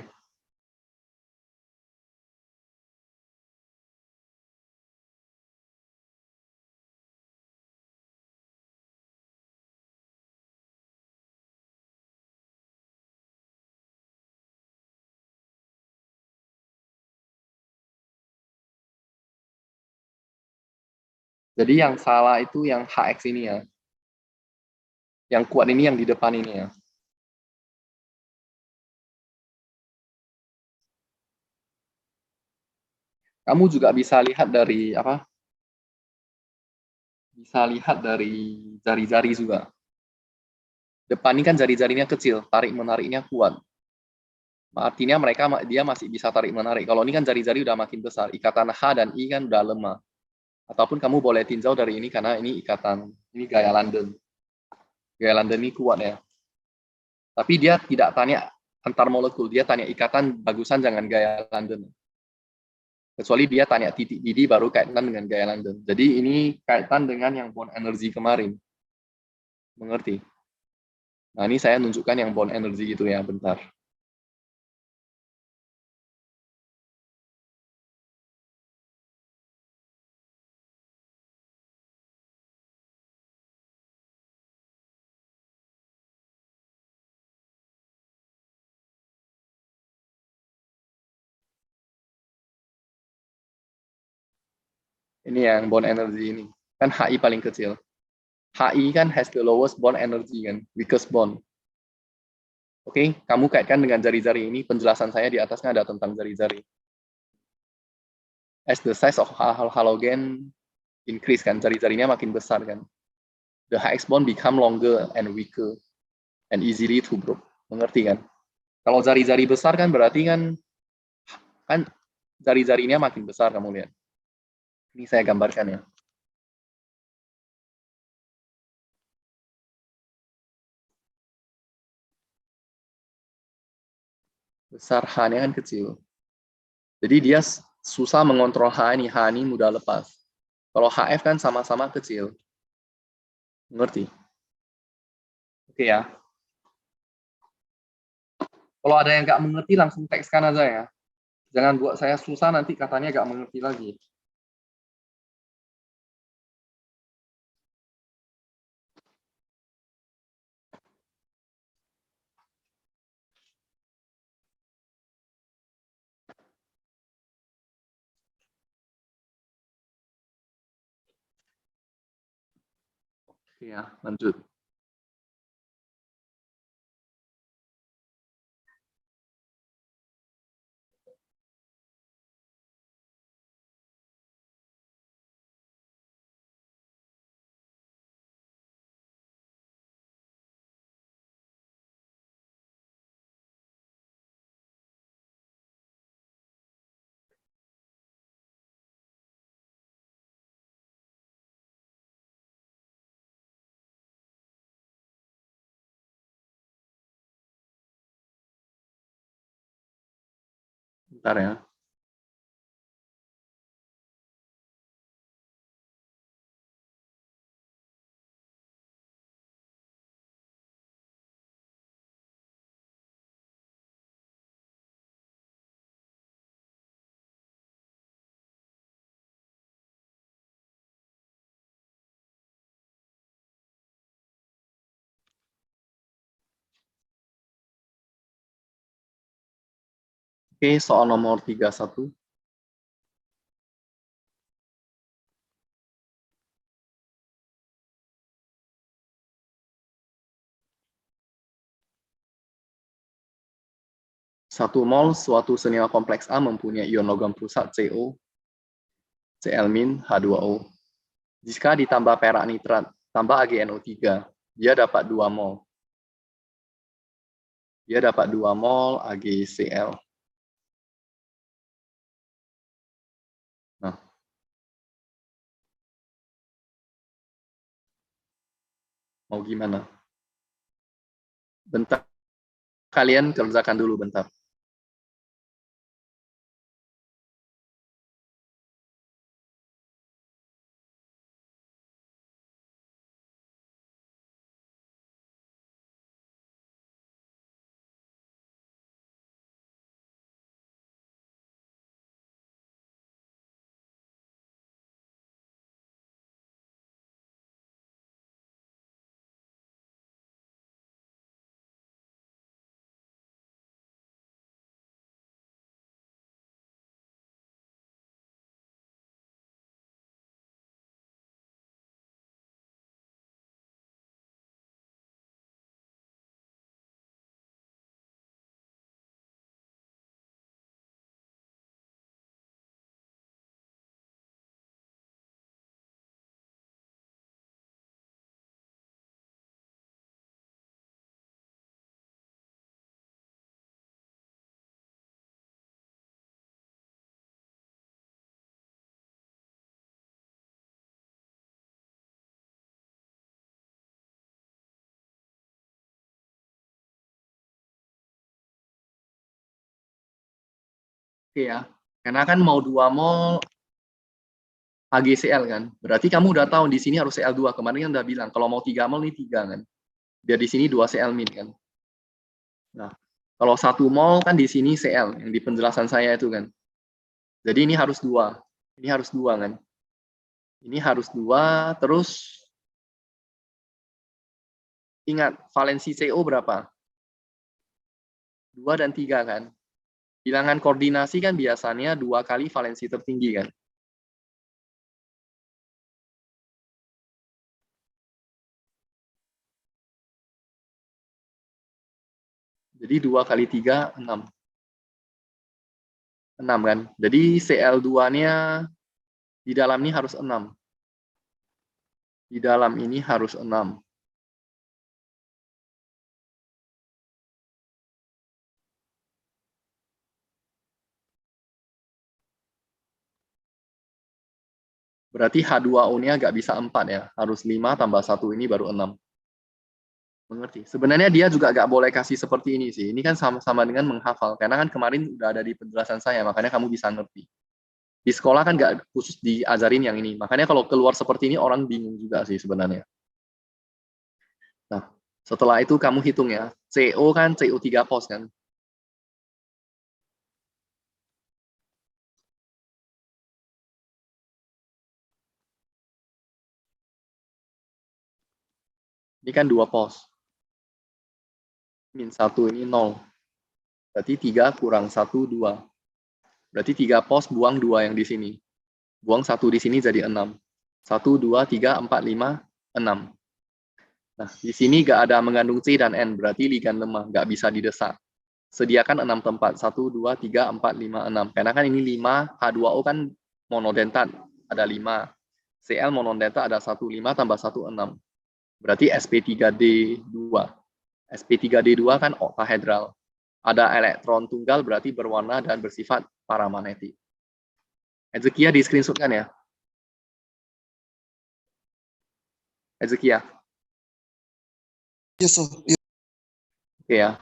Jadi yang salah itu yang HX ini ya. Yang kuat ini yang di depan ini ya. Kamu juga bisa lihat dari apa? Bisa lihat dari jari-jari juga. Depan ini kan jari-jarinya kecil, tarik menariknya kuat. Artinya dia masih bisa tarik menarik. Kalau ini kan jari-jari udah makin besar. Ikatan H dan I kan udah lemah. Ataupun kamu boleh tinjau dari ini karena ini ikatan, ini gaya London. Gaya London ini kuat ya. Tapi dia tidak tanya antar molekul, dia tanya ikatan bagusan jangan gaya London. Kecuali dia tanya titik didih baru kaitan dengan gaya London. Jadi ini kaitan dengan yang bond energy kemarin. Mengerti? Nah, ini saya nunjukkan yang bond energy itu ya, bentar. Ini yang bond energy ini. Kan HI paling kecil. HI kan has the lowest bond energy kan, weakest bond. Oke, kamu kaitkan dengan jari-jari ini, penjelasan saya di atasnya ada tentang jari-jari. As the size of halogen increase kan, jari-jarinya makin besar kan. The HX bond become longer and weaker and easily to break. Mengerti kan? Kalau jari-jari besar kan berarti kan jari-jarinya makin besar kamu lihat. Ini saya gambarkan ya. Besar H-nya kan kecil. Jadi dia susah mengontrol H ini mudah lepas. Kalau HF kan sama-sama kecil. Mengerti? Oke ya. Kalau ada yang nggak mengerti langsung tekskan aja ya. Jangan buat saya susah nanti katanya nggak mengerti lagi. Oke ya, lanjut. Bentar ya. Oke, soal nomor 31. Satu mol suatu senyawa kompleks A mempunyai ion logam pusat CO, Cl- H2O. Jika ditambah perak nitrat, tambah AgNO3, dia dapat 2 mol. Dia dapat 2 mol AgCl. Nah, mau gimana? Bentar, kalian kerjakan dulu bentar. Oke ya. Karena kan mau 2 mol HgCl kan. Berarti kamu udah tahu di sini harus Cl2. Kemarin kan udah bilang kalau mau 3 mol ini 3 kan. Biar di sini 2 Cl min kan. Nah, kalau 1 mol kan di sini Cl yang di penjelasan saya itu kan. Jadi ini harus 2. Ini harus 2 kan. Ini harus 2, terus ingat valensi CO berapa? 2 dan 3 kan. Bilangan koordinasi kan biasanya 2 kali valensi tertinggi kan. Jadi 2 kali 3, 6. 6 kan. Jadi Cl2-nya di dalam ini harus 6. Di dalam ini harus 6. Berarti H2O-nya nggak bisa 4 ya. Harus 5 tambah 1 ini baru 6. Mengerti? Sebenarnya dia juga nggak boleh kasih seperti ini sih. Ini kan sama-sama dengan menghafal. Karena kan kemarin udah ada di penjelasan saya, makanya kamu bisa ngerti. Di sekolah kan nggak khusus diajarin yang ini. Makanya kalau keluar seperti ini orang bingung juga sih sebenarnya. Nah, setelah itu kamu hitung ya. CO kan CO3 pos kan. Ini kan 2 pos. Min 1 ini 0. Berarti 3 kurang 1, 2. Berarti 3 pos buang 2 yang di sini. Buang 1 di sini jadi 6. 1, 2, 3, 4, 5, 6. Nah, di sini nggak ada mengandung C dan N, berarti ligan lemah, nggak bisa didesak. Sediakan 6 tempat, 1, 2, 3, 4, 5, 6. Karena kan ini 5, H2O kan monodentat, ada 5. Cl monodentat ada 1, 5 tambah 1, 6. Berarti sp3d2. sp3d2 kan oktahedral. Ada elektron tunggal berarti berwarna dan bersifat paramagnetik. Ezekia di screenshot kan ya? Ezekia. Yes, sir. Yes. Oke ya.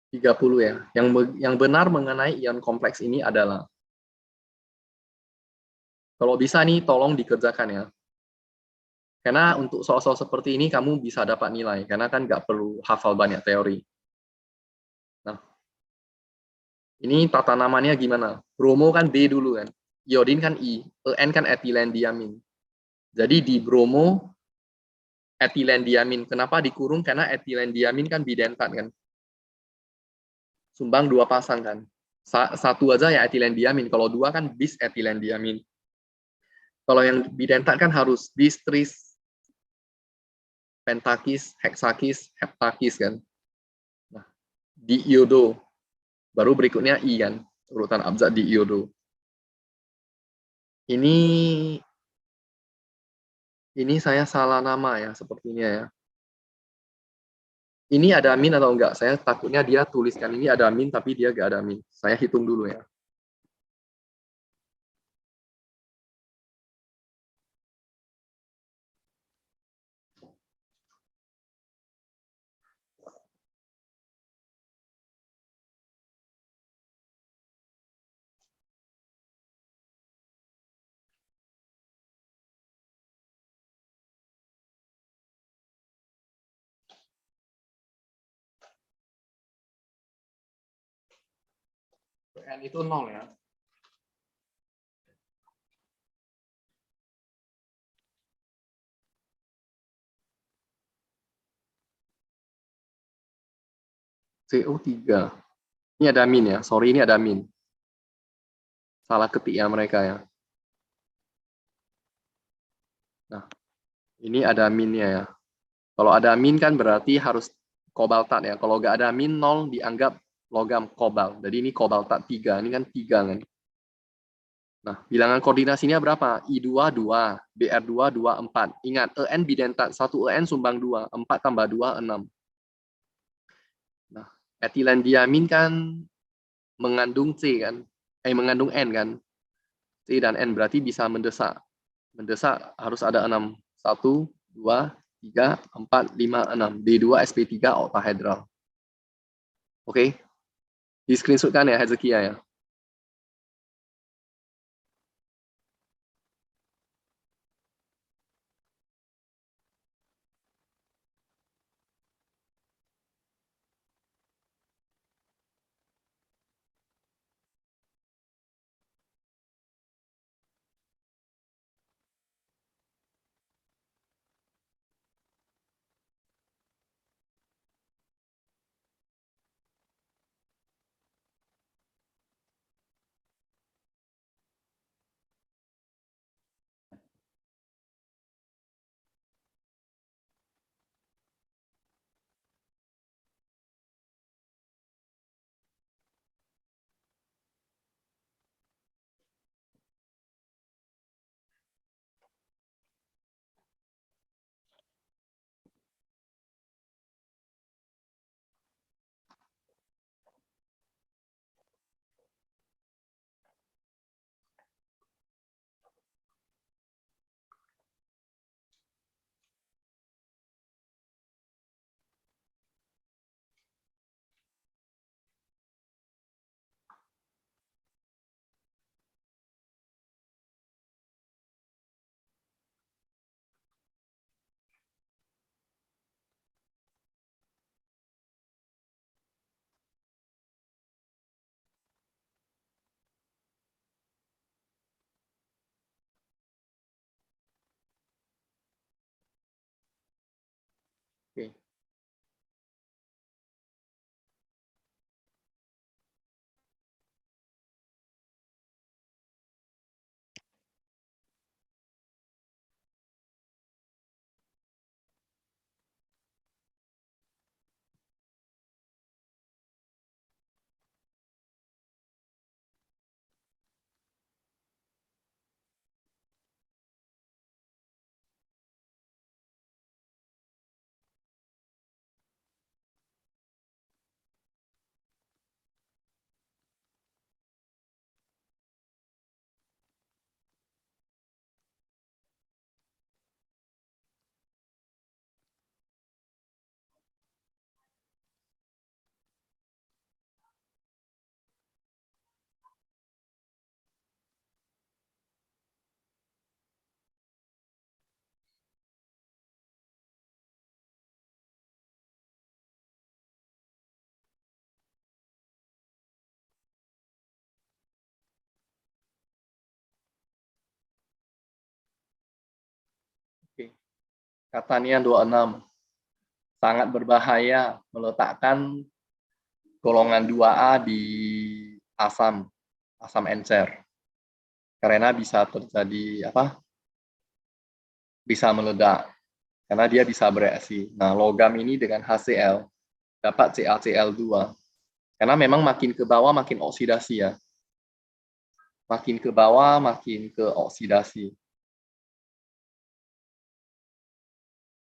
Tiga 30 ya. Yang benar mengenai ion kompleks ini adalah, kalau bisa nih tolong dikerjakan ya. Karena untuk soal-soal seperti ini kamu bisa dapat nilai, karena kan nggak perlu hafal banyak teori. Nah, ini tata namanya gimana? Bromo kan B dulu kan, iodin kan I, En kan etilen diamin. Jadi di bromo etilen diamin. Kenapa dikurung? Karena etilen diamin kan bidentat kan. Sumbang 2 pasang kan. Satu aja ya etilen diamin, kalau 2 kan bis etilen diamin. Kalau yang bidentat kan harus bis, tris, pentakis, heksakis, heptakis kan. Nah, di iodo. Baru berikutnya I kan, urutan abjad di iodo. Ini saya salah nama ya sepertinya ya. Ini ada min atau enggak? Saya takutnya dia tuliskan ini ada min tapi dia enggak ada min. Saya hitung dulu ya. N itu 0 ya. CO3. Ini ada min ya. Sorry, ini ada min. Salah ketik ya mereka ya. Nah, ini ada minnya ya. Kalau ada min kan berarti harus kobaltat ya. Kalau nggak ada min 0 dianggap logam kobalt. Jadi ini kobaltat 3. Ini kan 3 kan. Nah, bilangan koordinasinya berapa? I2 2, BR2 2 4. Ingat, En bidentat 1 En sumbang 2, 4 tambah 2 6. Nah, etilen diamin kan mengandung C kan. Mengandung N kan. C dan N berarti bisa mendesak. Mendesak harus ada 6. 1 2 3 4 5 6. D2 sp3 oktahedral. Oke. Di screenshot kan ya Hezekia ya. Oke. Oke. Katanian 26. Sangat berbahaya meletakkan golongan 2A di asam encer. Karena bisa terjadi apa? Bisa meledak. Karena dia bisa bereaksi. Nah, logam ini dengan HCl dapat CaCl2. Karena memang makin ke bawah makin oksidasi ya. Makin ke bawah makin ke oksidasi.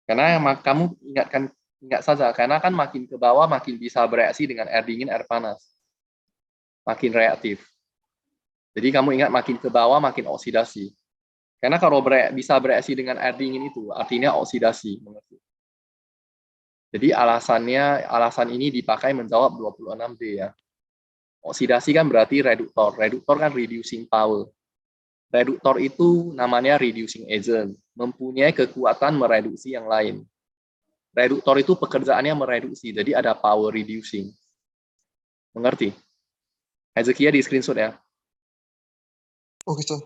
Karena kamu ingat saja, karena kan makin ke bawah makin bisa bereaksi dengan air dingin, air panas. Makin reaktif. Jadi kamu ingat makin ke bawah makin oksidasi. Karena kalau bisa bereaksi dengan air dingin itu artinya oksidasi. Jadi alasan ini dipakai menjawab 26D ya. Oksidasi kan berarti reduktor. Reduktor kan reducing power. Reduktor itu namanya reducing agent, mempunyai kekuatan mereduksi yang lain. Reduktor itu pekerjaannya mereduksi, jadi ada power reducing. Mengerti? Hezekia di screenshot ya. Oke, sir.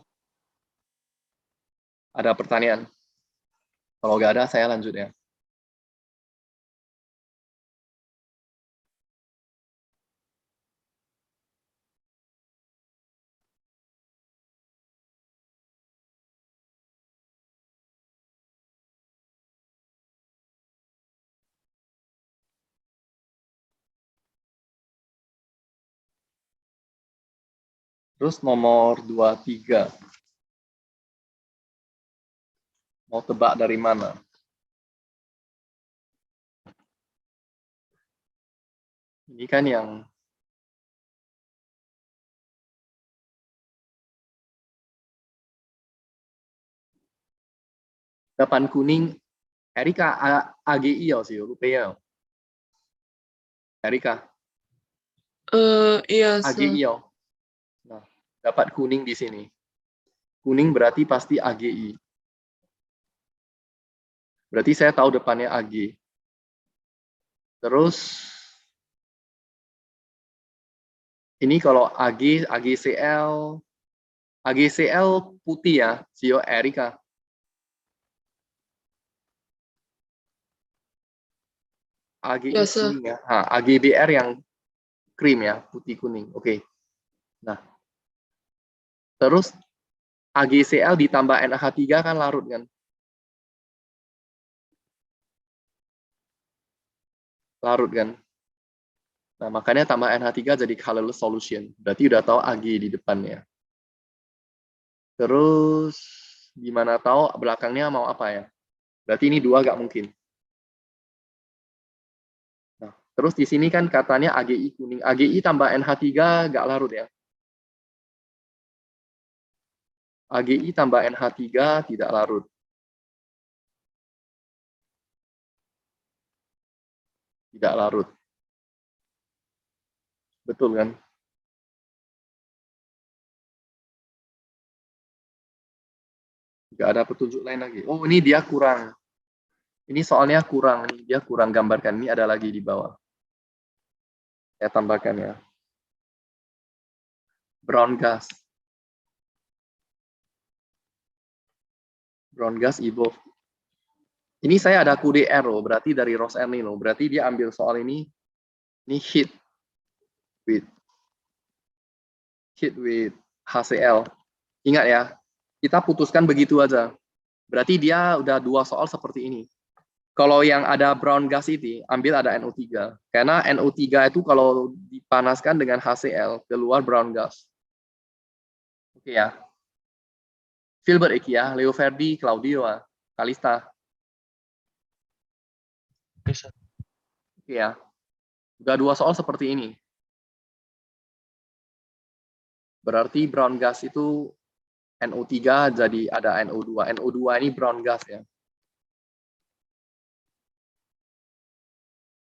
Ada pertanyaan? Kalau nggak ada, saya lanjut ya. Terus nomor 23. Mau tebak dari mana? Ini kan yang depan kuning. Erika, AGI ya sih, rupiah. Erika, Iya, sir. AGI ya. Nah, dapat kuning di sini. Kuning berarti pasti AGI. Berarti saya tahu depannya AG. Terus ini kalau AGCL putih ya, Sio Erika. AGI Ya, sir. kuning ya. Nah, AGBR yang krim ya, putih kuning. Oke. Nah, terus AGCL ditambah NH3 kan larut kan? Larut kan? Nah, makanya tambah NH3 jadi colorless solution. Berarti udah tahu Ag di depannya. Terus gimana tahu belakangnya mau apa ya? Berarti ini 2 nggak mungkin. Nah, terus di sini kan katanya AGI kuning. AGI tambah NH3 nggak larut ya. AGI tambah NH3 tidak larut. Tidak larut. Betul kan? Nggak ada petunjuk lain lagi. Oh, ini dia kurang. Ini soalnya kurang. Dia kurang gambarkan. Ini ada lagi di bawah. Saya tambahkan ya. Brown gas. Brown gas evolve. Ini saya ada kode arrow, berarti dari Ross Erlino. Berarti dia ambil soal ini hit with HCl. Ingat ya, kita putuskan begitu aja. Berarti dia udah 2 soal seperti ini. Kalau yang ada brown gas itu, ambil ada NO3. Karena NO3 itu kalau dipanaskan dengan HCl, keluar brown gas. Oke ya. Filbert Iki ya, Leo Ferdi, Claudio, Kalista. Oke, sir. Oke ya. Udah 2 soal seperti ini. Berarti brown gas itu NO3 jadi ada NO2. NO2 ini brown gas ya.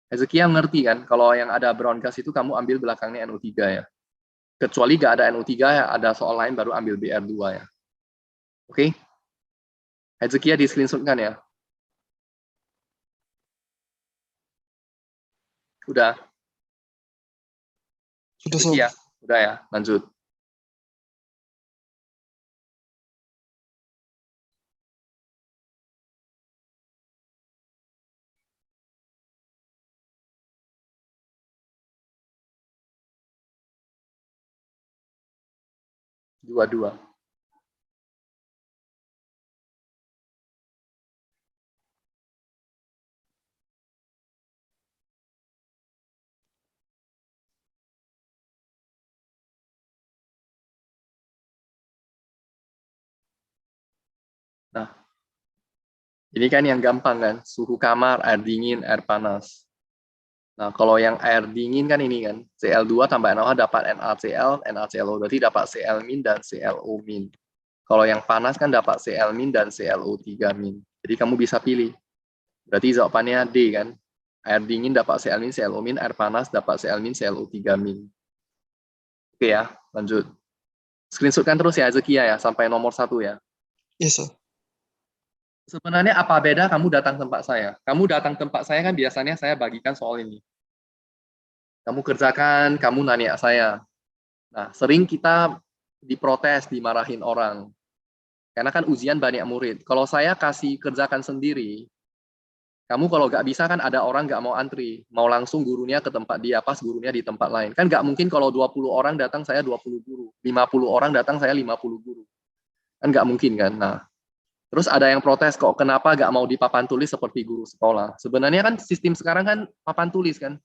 Hezekiah ngerti kan, kalau yang ada brown gas itu kamu ambil belakangnya NO3 ya. Kecuali nggak ada NO3 ya, ada soal lain baru ambil BR2 ya. Oke? Hezekiah di screenshot-kan ya. Udah? Sudah, sir. Hezekiah, udah ya, lanjut. Dua-dua. Nah, ini kan yang gampang kan, suhu kamar, air dingin, air panas. Nah, kalau yang air dingin kan ini kan, Cl2 tambah NaOH dapat NaCl, NaClO, berarti dapat Cl- dan ClO-. Kalau yang panas kan dapat Cl- dan ClO3-. Jadi kamu bisa pilih. Berarti jawabannya D kan. Air dingin dapat Cl-, ClO-, air panas dapat Cl-, ClO3-. Oke ya, lanjut. Screenshotkan terus ya, Zekia ya, sampai nomor 1 ya. Yes, sir. Sebenarnya apa beda kamu datang tempat saya? Kamu datang tempat saya kan biasanya saya bagikan soal ini. Kamu kerjakan, kamu nanya saya. Nah, sering kita diprotes, dimarahin orang. Karena kan ujian banyak murid. Kalau saya kasih kerjakan sendiri, kamu kalau nggak bisa kan ada orang nggak mau antri. Mau langsung gurunya ke tempat dia, pas gurunya di tempat lain. Kan nggak mungkin kalau 20 orang datang saya 20 guru. 50 orang datang saya 50 guru. Kan nggak mungkin kan. Nah, terus ada yang protes kok kenapa nggak mau di papan tulis seperti guru sekolah. Sebenarnya kan sistem sekarang kan papan tulis kan.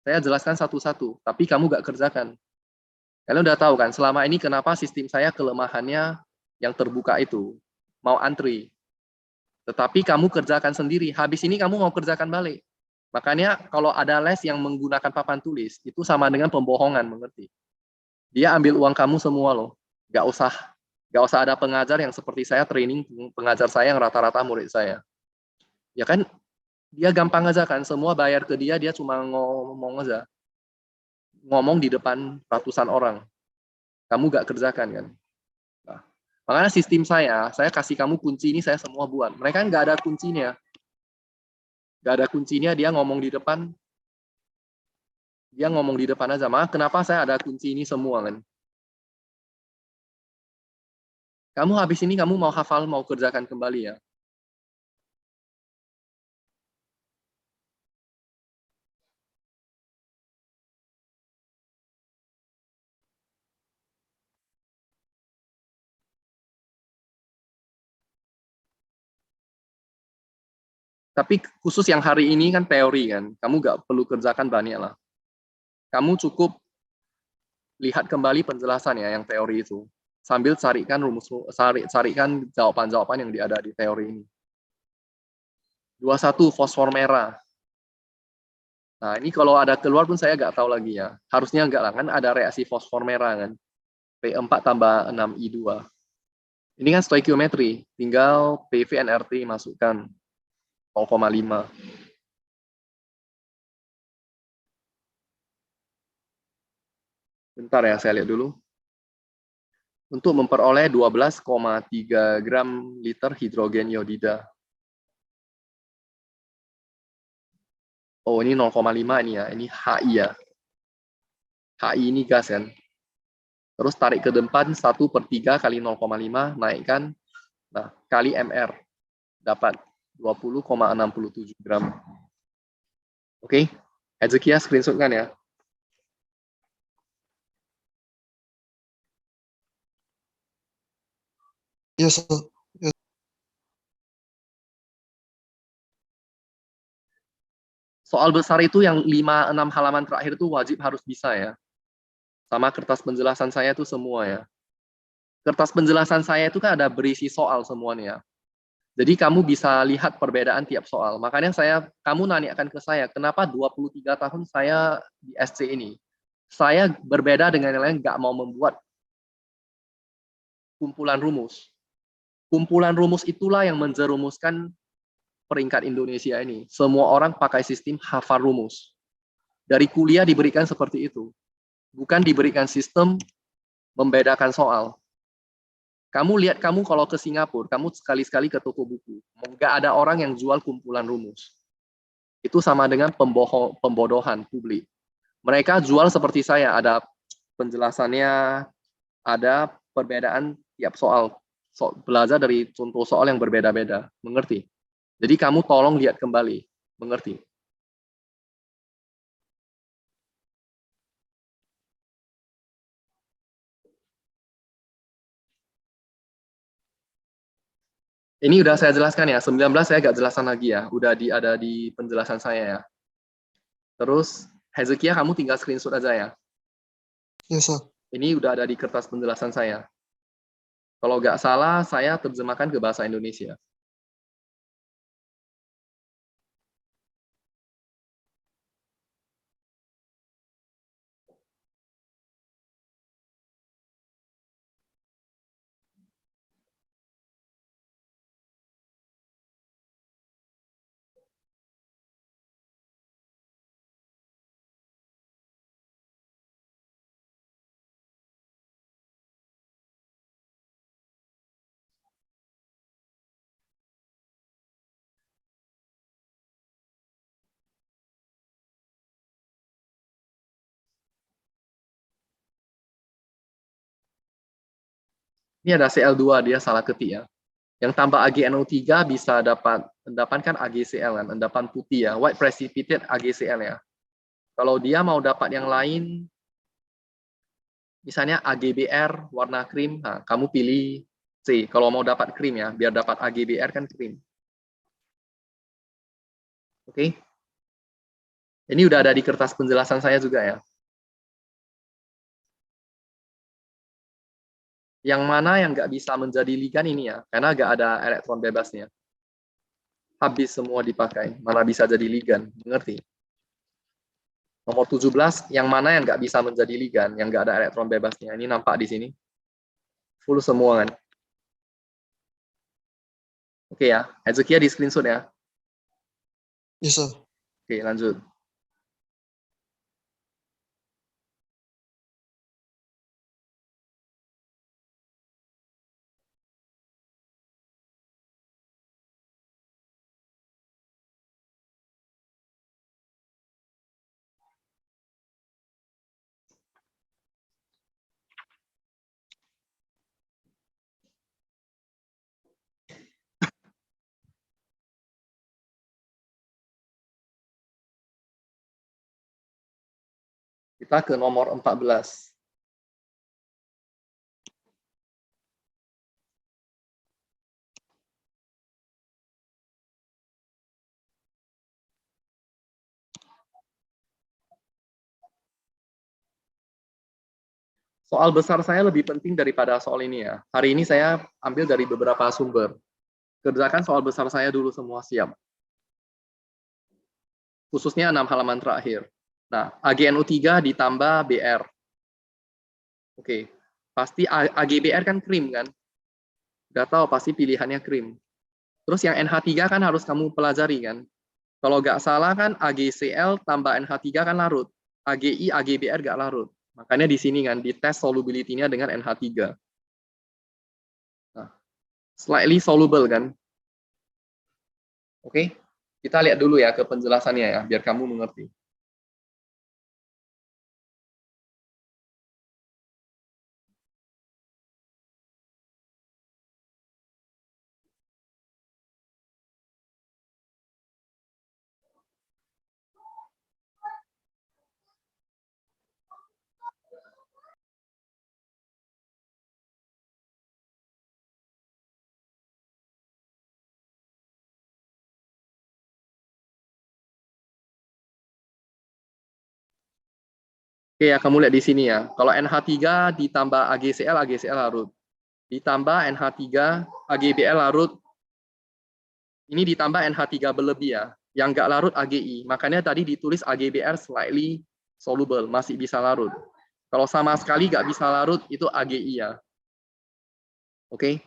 Saya jelaskan satu-satu, tapi kamu nggak kerjakan. Kalian udah tahu kan, selama ini kenapa sistem saya kelemahannya yang terbuka itu. Mau antri. Tetapi kamu kerjakan sendiri. Habis ini kamu mau kerjakan balik. Makanya kalau ada les yang menggunakan papan tulis, itu sama dengan pembohongan, mengerti? Dia ambil uang kamu semua loh. Gak usah ada pengajar yang seperti saya training pengajar saya yang rata-rata murid saya. Ya kan, dia gampang aja kan, semua bayar ke dia, dia cuma ngomong aja. Ngomong di depan ratusan orang. Kamu gak kerjakan kan? Nah, makanya sistem saya kasih kamu kunci ini saya semua buat. Mereka nggak ada kuncinya. Nggak ada kuncinya, dia ngomong di depan aja. Maka kenapa saya ada kunci ini semua kan? Kamu habis ini kamu mau hafal, mau kerjakan kembali ya. Tapi khusus yang hari ini kan teori kan, kamu nggak perlu kerjakan banyak lah. Kamu cukup lihat kembali penjelasan ya yang teori itu, sambil carikan jawaban-jawaban yang ada di teori ini. 21 fosfor merah. Nah ini kalau ada keluar pun saya nggak tahu lagi ya. Harusnya nggak lah kan ada reaksi fosfor merah kan. P4 tambah 6I2. Ini kan stoikiometri, tinggal PV NRT masukkan 0,5. Bentar ya, saya lihat dulu. Untuk memperoleh 12,3 gram liter hidrogen iodida. Oh, ini 0,5 ini ya. Ini HI ya. HI ini gas kan. Terus tarik ke depan 1/3 kali 0,5, naikkan. Nah, kali MR. Dapat 20,67 gram. Oke, Hezekia screenshot kan ya. Yes, sir. Yes. Soal besar itu yang 5-6 halaman terakhir itu wajib harus bisa ya. Sama kertas penjelasan saya itu semua ya. Kertas penjelasan saya itu kan ada berisi soal semuanya. Jadi kamu bisa lihat perbedaan tiap soal. Makanya kamu nanyakan ke saya, kenapa 23 tahun saya di SC ini? Saya berbeda dengan yang lain, nggak mau membuat kumpulan rumus. Kumpulan rumus itulah yang menjerumuskan peringkat Indonesia ini. Semua orang pakai sistem hafal rumus. Dari kuliah diberikan seperti itu. Bukan diberikan sistem membedakan soal. Kamu kalau ke Singapura, kamu sekali-sekali ke toko buku. Nggak ada orang yang jual kumpulan rumus. Itu sama dengan pembodohan publik. Mereka jual seperti saya, ada penjelasannya, ada perbedaan tiap soal. Belajar dari contoh soal yang berbeda-beda. Mengerti? Jadi kamu tolong lihat kembali. Mengerti? Ini udah saya jelaskan ya, 19 saya nggak jelaskan lagi ya, udah ada di penjelasan saya ya. Terus, Hezekia kamu tinggal screenshot aja ya. Yes, sir. Ini udah ada di kertas penjelasan saya. Kalau nggak salah, saya terjemahkan ke bahasa Indonesia. Ini ada Cl2, dia salah ketik ya. Yang tambah AgNO3 bisa endapan kan AgCl kan, endapan putih ya, white precipitate AgCl ya. Kalau dia mau dapat yang lain, misalnya AgBr warna krim, nah, kamu pilih C. Kalau mau dapat krim ya, biar dapat AgBr kan krim. Oke. Ini udah ada di kertas penjelasan saya juga ya. Yang mana yang nggak bisa menjadi ligan ini ya, karena nggak ada elektron bebasnya. Habis semua dipakai, mana bisa jadi ligan, mengerti? Nomor 17, yang mana yang nggak bisa menjadi ligan, yang nggak ada elektron bebasnya. Ini nampak di sini. Full semua kan. Oke ya, Hezekia di screenshot ya. Yes, sir. Oke, lanjut. Kita ke nomor 14. Soal besar saya lebih penting daripada soal ini ya. Hari ini saya ambil dari beberapa sumber. Kerjakan soal besar saya dulu semua, siap. Khususnya 6 halaman terakhir. Nah, AGNU3 ditambah BR. Oke, pasti AGBR kan krim kan? Udah tahu pasti pilihannya krim. Terus yang NH3 kan harus kamu pelajari kan? Kalau nggak salah kan AgCl tambah NH3 kan larut. AgI, AgBR nggak larut. Makanya di sini kan dites solubility-nya dengan NH3. Nah, slightly soluble kan? Oke, kita lihat dulu ya ke penjelasannya ya, biar kamu mengerti. Oke ya, kamu lihat di sini ya. Kalau NH3 ditambah AgCl, AgCl larut. Ditambah NH3, AgBl larut. Ini ditambah NH3 berlebih ya. Yang nggak larut AgI. Makanya tadi ditulis AgBr slightly soluble, masih bisa larut. Kalau sama sekali nggak bisa larut, itu AgI ya. Oke?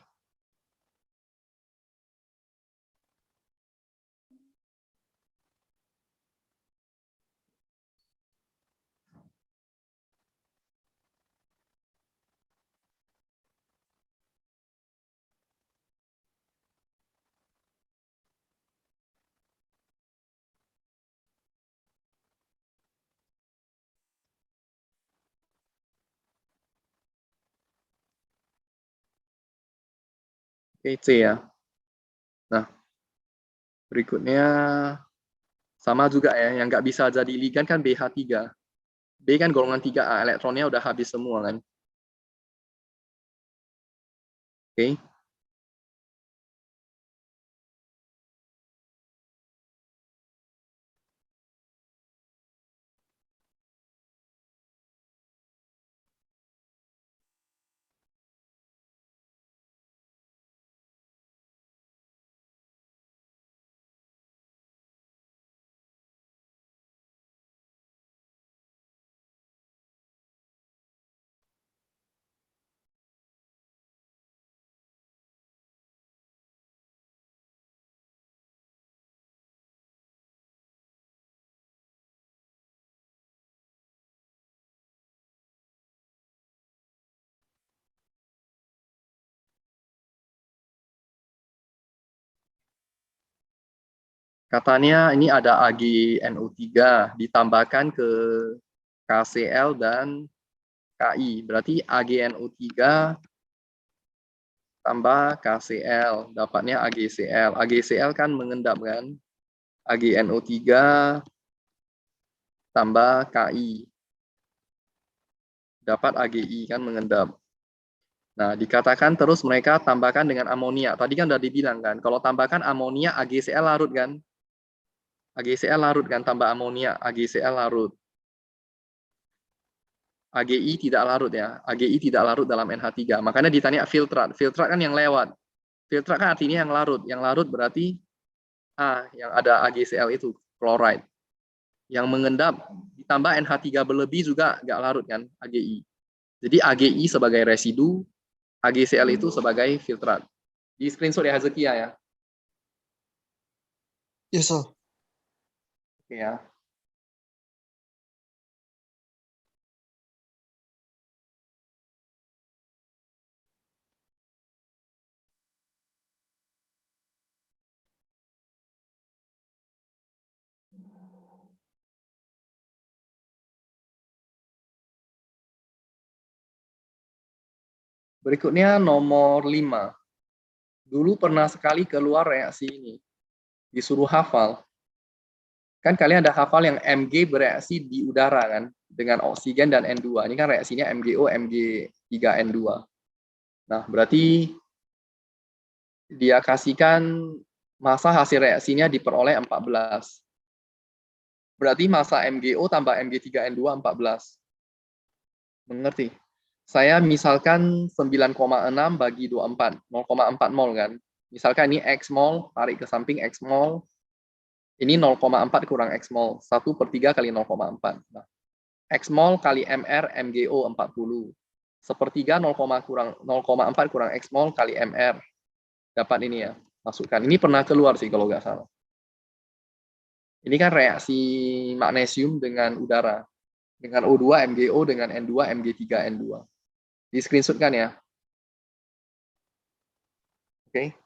Oke, C ya. Nah, berikutnya sama juga ya, yang nggak bisa jadi ligan kan BH3. B kan golongan 3A, elektronnya udah habis semua kan. Oke. Katanya ini ada AgNO3 ditambahkan ke KCl dan KI. Berarti AgNO3 tambah KCl, dapatnya AgCl. AgCl kan mengendap kan? AgNO3 tambah KI. Dapat AgI kan mengendap. Nah, dikatakan terus mereka tambahkan dengan amonia. Tadi kan udah dibilang kan, kalau tambahkan amonia AgCl larut kan? AgCl larut kan, tambah amonia AgCl larut. AGI tidak larut ya. AGI tidak larut dalam NH3. Makanya ditanya filtrat. Filtrat kan yang lewat. Filtrat kan artinya yang larut. Yang larut berarti yang ada AgCl itu, chloride. Yang mengendap ditambah NH3 berlebih juga nggak larut kan, AGI. Jadi AGI sebagai residu, AgCl itu sebagai filtrat. Di screenshot ya Hezekia ya. Yes, sir. Oke ya. Berikutnya nomor 5. Dulu pernah sekali keluar reaksi ini. Disuruh hafal. Kan kalian ada hafal yang Mg bereaksi di udara kan dengan oksigen dan N2. Ini kan reaksinya MgO Mg3N2. Nah, berarti dia kasihkan massa hasil reaksinya diperoleh 14. Berarti massa MgO tambah Mg3N2 14. Mengerti? Saya misalkan 9,6 bagi 24, 0,4 mol kan. Misalkan ini X mol, tarik ke samping X mol, ini 0,4 kurang X mol, 1/3 kali 0,4. Nah, X mol kali MR, MgO 40. 1/3 0,4 kurang X mol kali MR. Dapat ini ya, masukkan. Ini pernah keluar sih kalau nggak salah. Ini kan reaksi magnesium dengan udara. Dengan O2, MgO, dengan N2, Mg3N2. Di screenshot kan ya. Oke.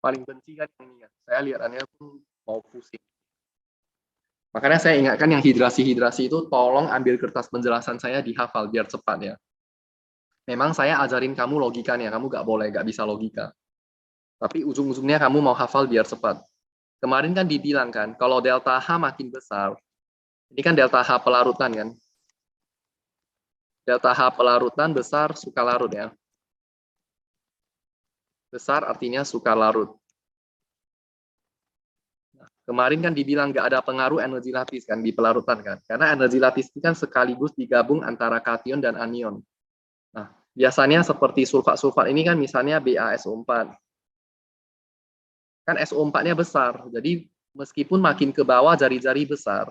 Paling benci kan yang ini ya. Saya lihatannya pun mau pusing. Makanya saya ingatkan yang hidrasi-hidrasi itu tolong ambil kertas penjelasan saya dihafal biar cepat ya. Memang saya ajarin kamu logikanya, kamu nggak bisa logika. Tapi ujung-ujungnya kamu mau hafal biar cepat. Kemarin kan dibilang kan, kalau delta H makin besar, ini kan delta H pelarutan kan. Delta H pelarutan besar suka larut ya. Besar artinya suka larut. Kemarin kan dibilang nggak ada pengaruh energi lattis kan di pelarutan kan. Karena energi lattis ini kan sekaligus digabung antara kation dan anion. Nah, biasanya seperti sulfat-sulfat ini kan misalnya BaSO4. Kan SO4-nya besar. Jadi meskipun makin ke bawah jari-jari besar.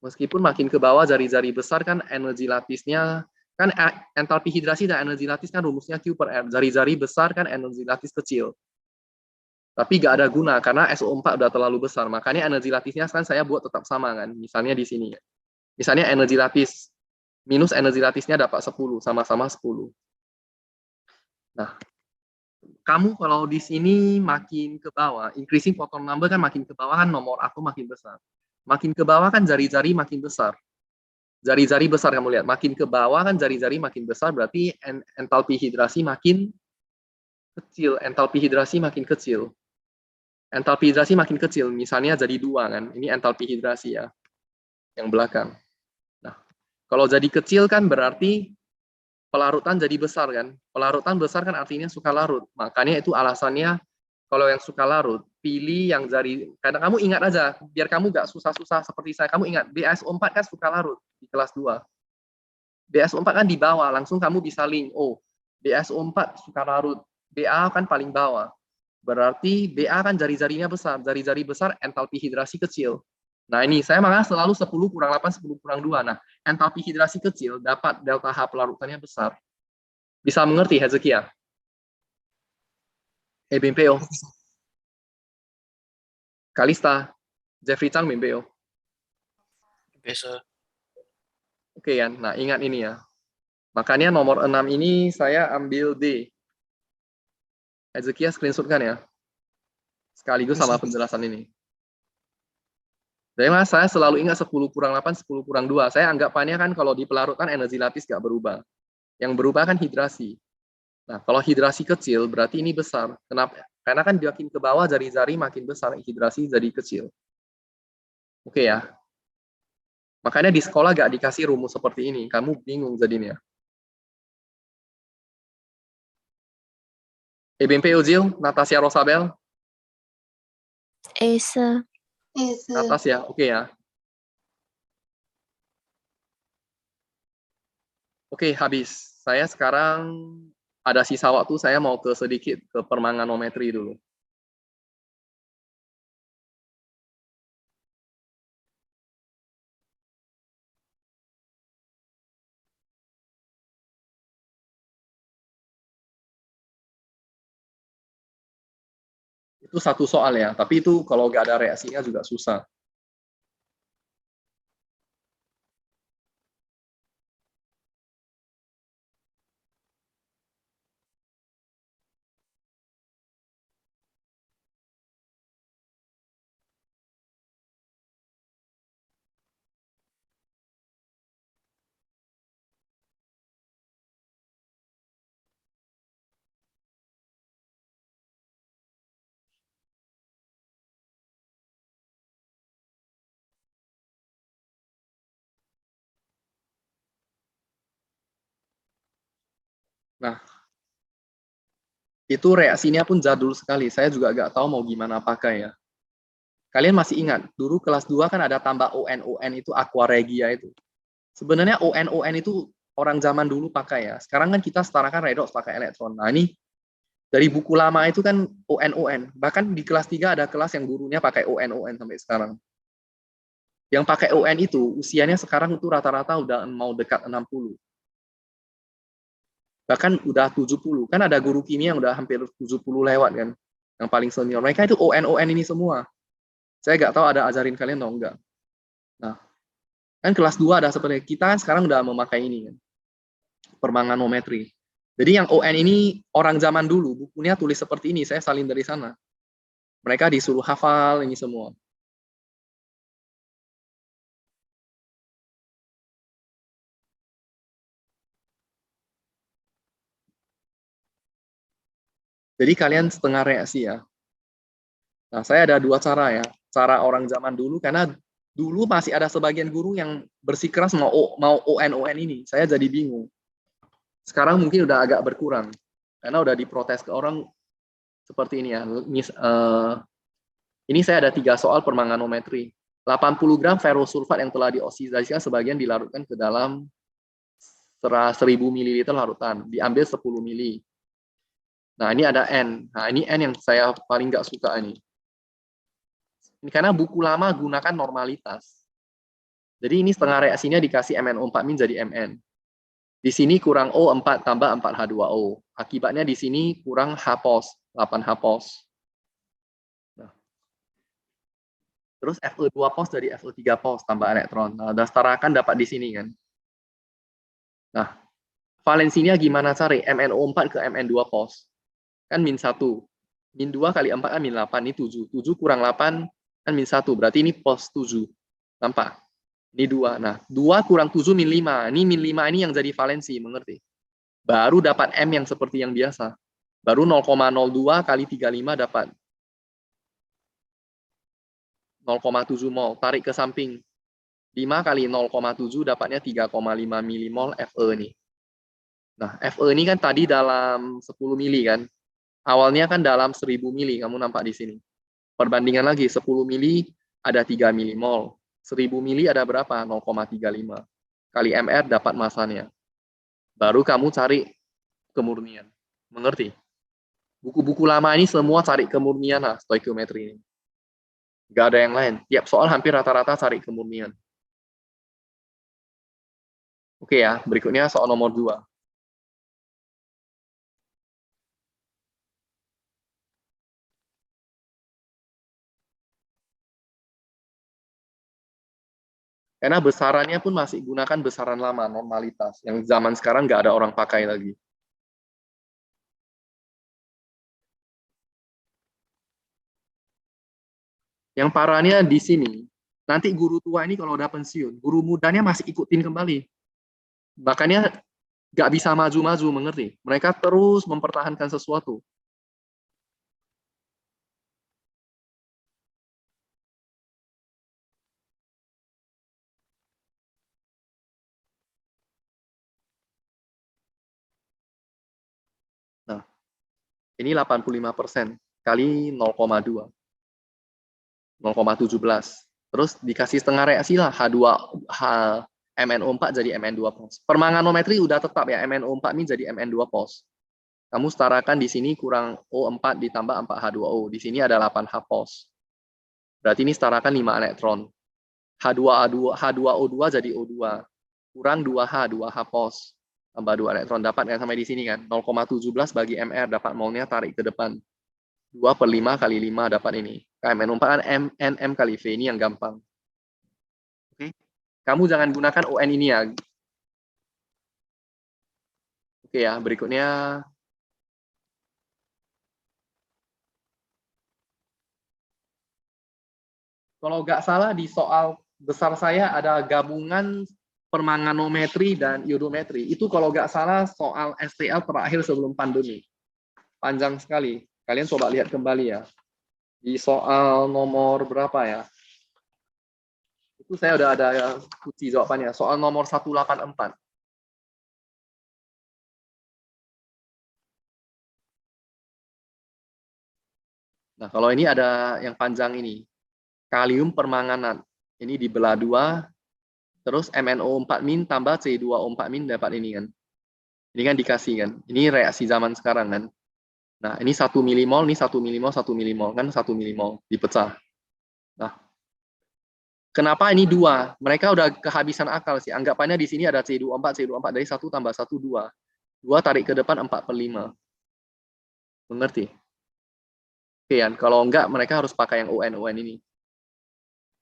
Meskipun makin ke bawah jari-jari besar kan energi lattisnya kan entalpi hidrasi dan energi lattis kan rumusnya Q per R. Jari-jari besar kan energi lattis kecil. Tapi nggak ada guna karena SO4 udah terlalu besar. Makanya energi lattisnya kan saya buat tetap sama kan. Misalnya di sini. Misalnya energi lattis minus energi lattisnya dapat 10, sama-sama 10. Nah, kamu kalau di sini makin ke bawah, increasing photon number kan makin ke bawah kan nomor atom makin besar. Makin ke bawah kan jari-jari makin besar. Jari-jari besar kamu lihat, makin ke bawah kan jari-jari makin besar berarti entalpi hidrasi makin kecil, entalpi hidrasi makin kecil. Entalpi hidrasi makin kecil, misalnya jadi 2 kan. Ini entalpi hidrasi ya, yang belakang. Nah, kalau jadi kecil kan berarti pelarutan jadi besar kan. Pelarutan besar kan artinya suka larut. Makanya itu alasannya kalau yang suka larut, pilih yang jari. Kadang kamu ingat aja, biar kamu nggak susah-susah seperti saya. Kamu ingat, BaSO4 kan suka larut di kelas 2. BSO4 kan di bawah, langsung kamu bisa link, oh BSO4 suka larut, BA kan paling bawah. Berarti BA kan jari-jarinya besar, jari-jari besar entalpi hidrasi kecil. Nah ini, saya makanya selalu 10 kurang 8, 10 kurang 2. Nah, entalpi hidrasi kecil dapat delta H pelarutannya besar. Bisa mengerti, Hezekia? BMPO. Oke, sir. Kalista, Jeffrey Chang, BMPO. Biasa. Oke ya, nah ingat ini ya. Makanya nomor 6 ini saya ambil D. Hezekia screenshot kan ya? Sekaligus sama penjelasan ini. Jadi mas, saya selalu ingat 10 kurang 8, 10 kurang 2. Saya anggapannya kan kalau di pelarut kan energi lattice nggak berubah. Yang berubah kan hidrasi. Nah, kalau hidrasi kecil berarti ini besar. Kenapa? Karena kan makin ke bawah jari-jari makin besar, hidrasi jadi kecil. Oke ya. Makanya di sekolah nggak dikasih rumus seperti ini. Kamu bingung jadinya. BMP Ujil, Natasha Rosabel. Asa. Atas ya, oke ya. Oke, habis. Saya sekarang ada sisa waktu, saya mau sedikit ke permanganometri dulu. Itu satu soal ya, tapi itu kalau nggak ada reaksinya juga susah. Nah, itu reaksinya pun jadul sekali. Saya juga nggak tahu mau gimana pakai ya. Kalian masih ingat, dulu kelas 2 kan ada tambah ON itu aqua regia itu. Sebenarnya ON itu orang zaman dulu pakai ya. Sekarang kan kita setarakan redox pakai elektron. Nah ini dari buku lama itu kan ON. Bahkan di kelas 3 ada kelas yang gurunya pakai ON sampai sekarang. Yang pakai ON itu usianya sekarang itu rata-rata udah mau dekat 60. Bahkan udah 70. Kan ada guru kimia yang udah hampir 70 lewat kan. Yang paling senior. Mereka itu ON ini semua. Saya nggak tahu ada ajarin kalian atau enggak. Nah, kan kelas 2 ada seperti kita kan sekarang udah memakai ini kan. Permanganometri. Jadi yang ON ini orang zaman dulu bukunya tulis seperti ini, saya salin dari sana. Mereka disuruh hafal ini semua. Jadi kalian setengah reaksi ya. Nah, saya ada dua cara ya. Cara orang zaman dulu, karena dulu masih ada sebagian guru yang bersikeras mau ON ini. Saya jadi bingung. Sekarang mungkin udah agak berkurang. Karena udah diprotes ke orang seperti ini ya. Ini saya ada 3 soal permanganometri. 80 gram ferrosulfat yang telah dioksidasikan sebagian dilarutkan ke dalam 1000 ml larutan. Diambil 10 mili. Nah, ini ada N. Nah, ini N yang saya paling nggak suka ini. Ini karena buku lama gunakan normalitas. Jadi ini setengah reaksinya dikasih MnO4- jadi Mn. Di sini kurang O4 tambah 4H2O. Akibatnya di sini kurang H-pos, 8H-pos. Nah. Terus Fe2-pos dari Fe3-pos tambah elektron. Nah, dasarakan dapat di sini kan. Nah, valensinya gimana cari? MnO4 ke Mn2-pos. Kan -1. -2 kali 4 kan -8, ini 7. 7 kurang 8 kan -1, berarti ini pos 7. Nampak? Ini 2. Nah, 2 kurang 7 -5. Ini -5 ini yang jadi valensi, mengerti? Baru dapat M yang seperti yang biasa. Baru 0,02 kali 35 dapat 0,7 mol. Tarik ke samping. 5 kali 0,7 dapatnya 3,5 milimol Fe ini. Nah, Fe ini kan tadi dalam 10 mili kan. Awalnya kan dalam 1000 mili, kamu nampak di sini. Perbandingan lagi, 10 mili ada 3 milimol. 1000 mili ada berapa? 0,35. Kali MR dapat masanya. Baru kamu cari kemurnian. Mengerti? Buku-buku lama ini semua cari kemurnian lah, stoikiometri ini. Nggak ada yang lain. Tiap soal hampir rata-rata cari kemurnian. Oke ya, berikutnya soal nomor 2. Karena besarannya pun masih gunakan besaran lama, normalitas. Yang zaman sekarang nggak ada orang pakai lagi. Yang parahnya di sini, nanti guru tua ini kalau udah pensiun, guru mudanya masih ikutin kembali. Makanya nggak bisa maju-maju, mengerti? Mereka terus mempertahankan sesuatu. Nah, ini 85% kali 0,2. 0,17. Terus dikasih setengah reaksi lah, H2, MnO4 jadi Mn2 pos. Permanganometri udah tetap ya, MnO4 ini jadi Mn2 pos. Kamu setarakan di sini kurang O4 ditambah 4H2O. Di sini ada 8H pos. Berarti ini setarakan 5 elektron. H2O2 jadi O2. Kurang 2H, 2H pos. Tambah 2 elektron. Dapat kan sampai di sini kan. 0,17 bagi MR, dapat molnya tarik ke depan. 2 per 5 kali 5 dapat ini. KMN4 kan NM kali V, ini yang gampang. Oke. Kamu jangan gunakan ON ini ya. Oke ya, berikutnya. Kalau nggak salah di soal besar saya ada gabungan permanganometri dan iodometri. Itu kalau nggak salah soal STL terakhir sebelum pandemi. Panjang sekali. Kalian coba lihat kembali ya. Di soal nomor berapa ya? Itu saya udah ada kunci jawabannya. Soal nomor 184. Nah, kalau ini ada yang panjang ini. Kalium permanganat. Ini dibelah 2, terus MnO4- tambah C2O4- dapat ini kan. Ini kan dikasih kan. Ini reaksi zaman sekarang kan. Nah, ini 1 milimol, ini 1 milimol, 1 milimol. Kan 1 milimol, dipecah. Nah, kenapa ini 2? Mereka udah kehabisan akal sih. Anggapannya di sini ada C24, C24 dari 1 tambah 1, 2. 2 tarik ke depan 4 per 5. Mengerti? Oke kan, kalau enggak mereka harus pakai yang ON ini.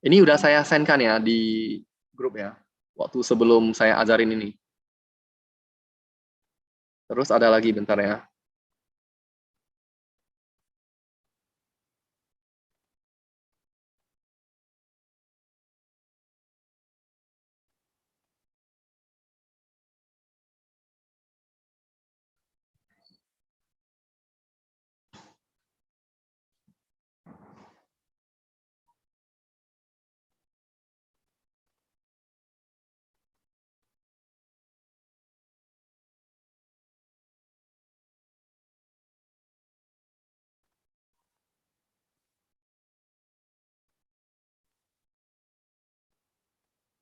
Ini udah saya send-kan ya di grup ya. Waktu sebelum saya ajarin ini. Terus ada lagi bentar ya.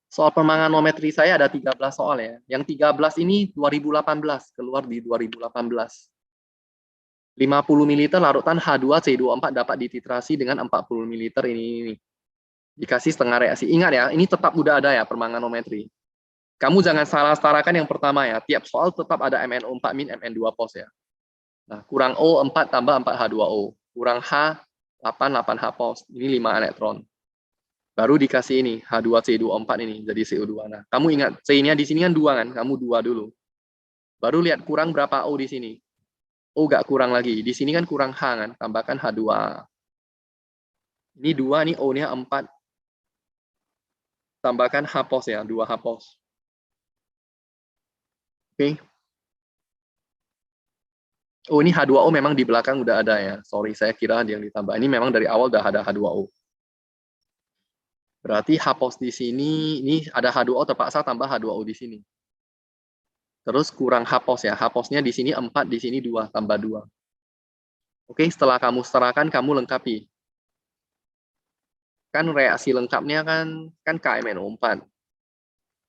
Soal permanganometri saya ada 13 soal ya. Yang 13 ini 2018, keluar di 2018. 50 ml larutan H2C24 dapat dititrasi dengan 40 ml ini. Dikasih setengah reaksi. Ingat ya, ini tetap udah ada ya permanganometri. Kamu jangan salah setarakan yang pertama ya. Tiap soal tetap ada MnO4- Mn2 pos ya. Nah, kurang O4 tambah 4H2O. Kurang H, 8, 8H pos. Ini 5 elektron. Baru dikasih ini, H2C24 ini, jadi CO2. Nah, kamu ingat, C-nya di sini kan 2 kan? Kamu 2 dulu. Baru lihat kurang berapa O di sini. O nggak kurang lagi. Di sini kan kurang H kan? Tambahkan H2. Ini 2, ini O-nya 4. Tambahkan H pos ya, 2 H pos. Oke. Oh, ini H2O memang di belakang udah ada ya. Sorry, saya kira ada yang ditambah. Ini memang dari awal udah ada H2O. Berarti H pos di sini, ini ada H2O terpaksa tambah H2O di sini. Terus kurang H pos ya. H posnya di sini 4, di sini 2, tambah 2. Oke, setelah kamu setarakan, kamu lengkapi. Kan reaksi lengkapnya kan KMNO4.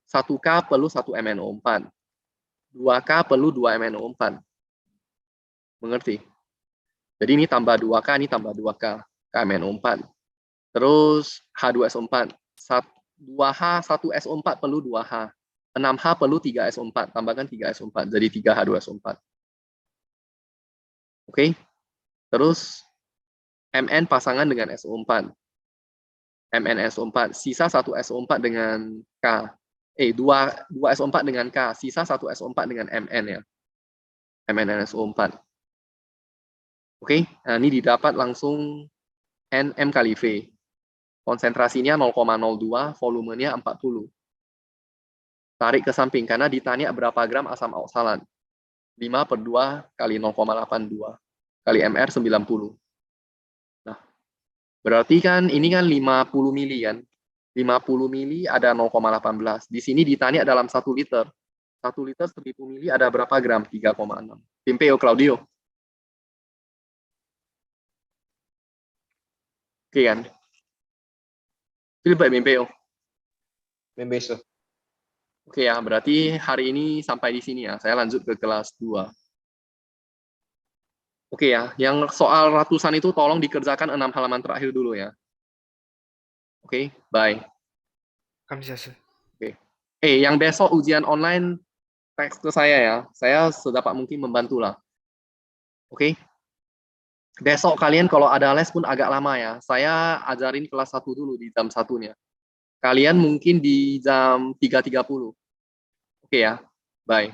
1K perlu 1 MnO4. 2K perlu 2MnO4. Mengerti? Jadi ini tambah 2K, ini tambah 2K, KMnO4. Terus H2SO4. 2H, 1SO4 perlu 2H. 6H perlu 3SO4. Tambahkan 3SO4, jadi 3H2SO4. Oke? Terus Mn pasangan dengan SO4. MnSO4. Sisa 1SO4 dengan K. 2 SO4 dengan K. Sisa 1 SO4 dengan Mn ya. MnSO4. Oke, nah ini didapat langsung NM kali V. Konsentrasinya 0,02, volumenya 40. Tarik ke samping, karena ditanya berapa gram asam oksalat. 5/2 kali 0,82 kali MR 90. Nah, berarti kan ini kan 50 mili kan. 50 mili ada 0,18. Di sini ditanya dalam 1 liter. 1 liter 1000 mili ada berapa gram? 3,6. Pimpeo Claudio. Oke kan? Pilih Pimpeo. Membeso. Oke ya, berarti hari ini sampai di sini ya. Saya lanjut ke kelas 2. Oke ya, yang soal ratusan itu tolong dikerjakan 6 halaman terakhir dulu ya. Oke, bye. Kamsahamnida. Oke. Yang besok ujian online teks ke saya ya. Saya sedapat mungkin membantu lah. Oke. Besok kalian kalau ada les pun agak lama ya. Saya ajarin kelas 1 dulu di jam 1-nya. Kalian mungkin di jam 3.30. Oke ya. Bye.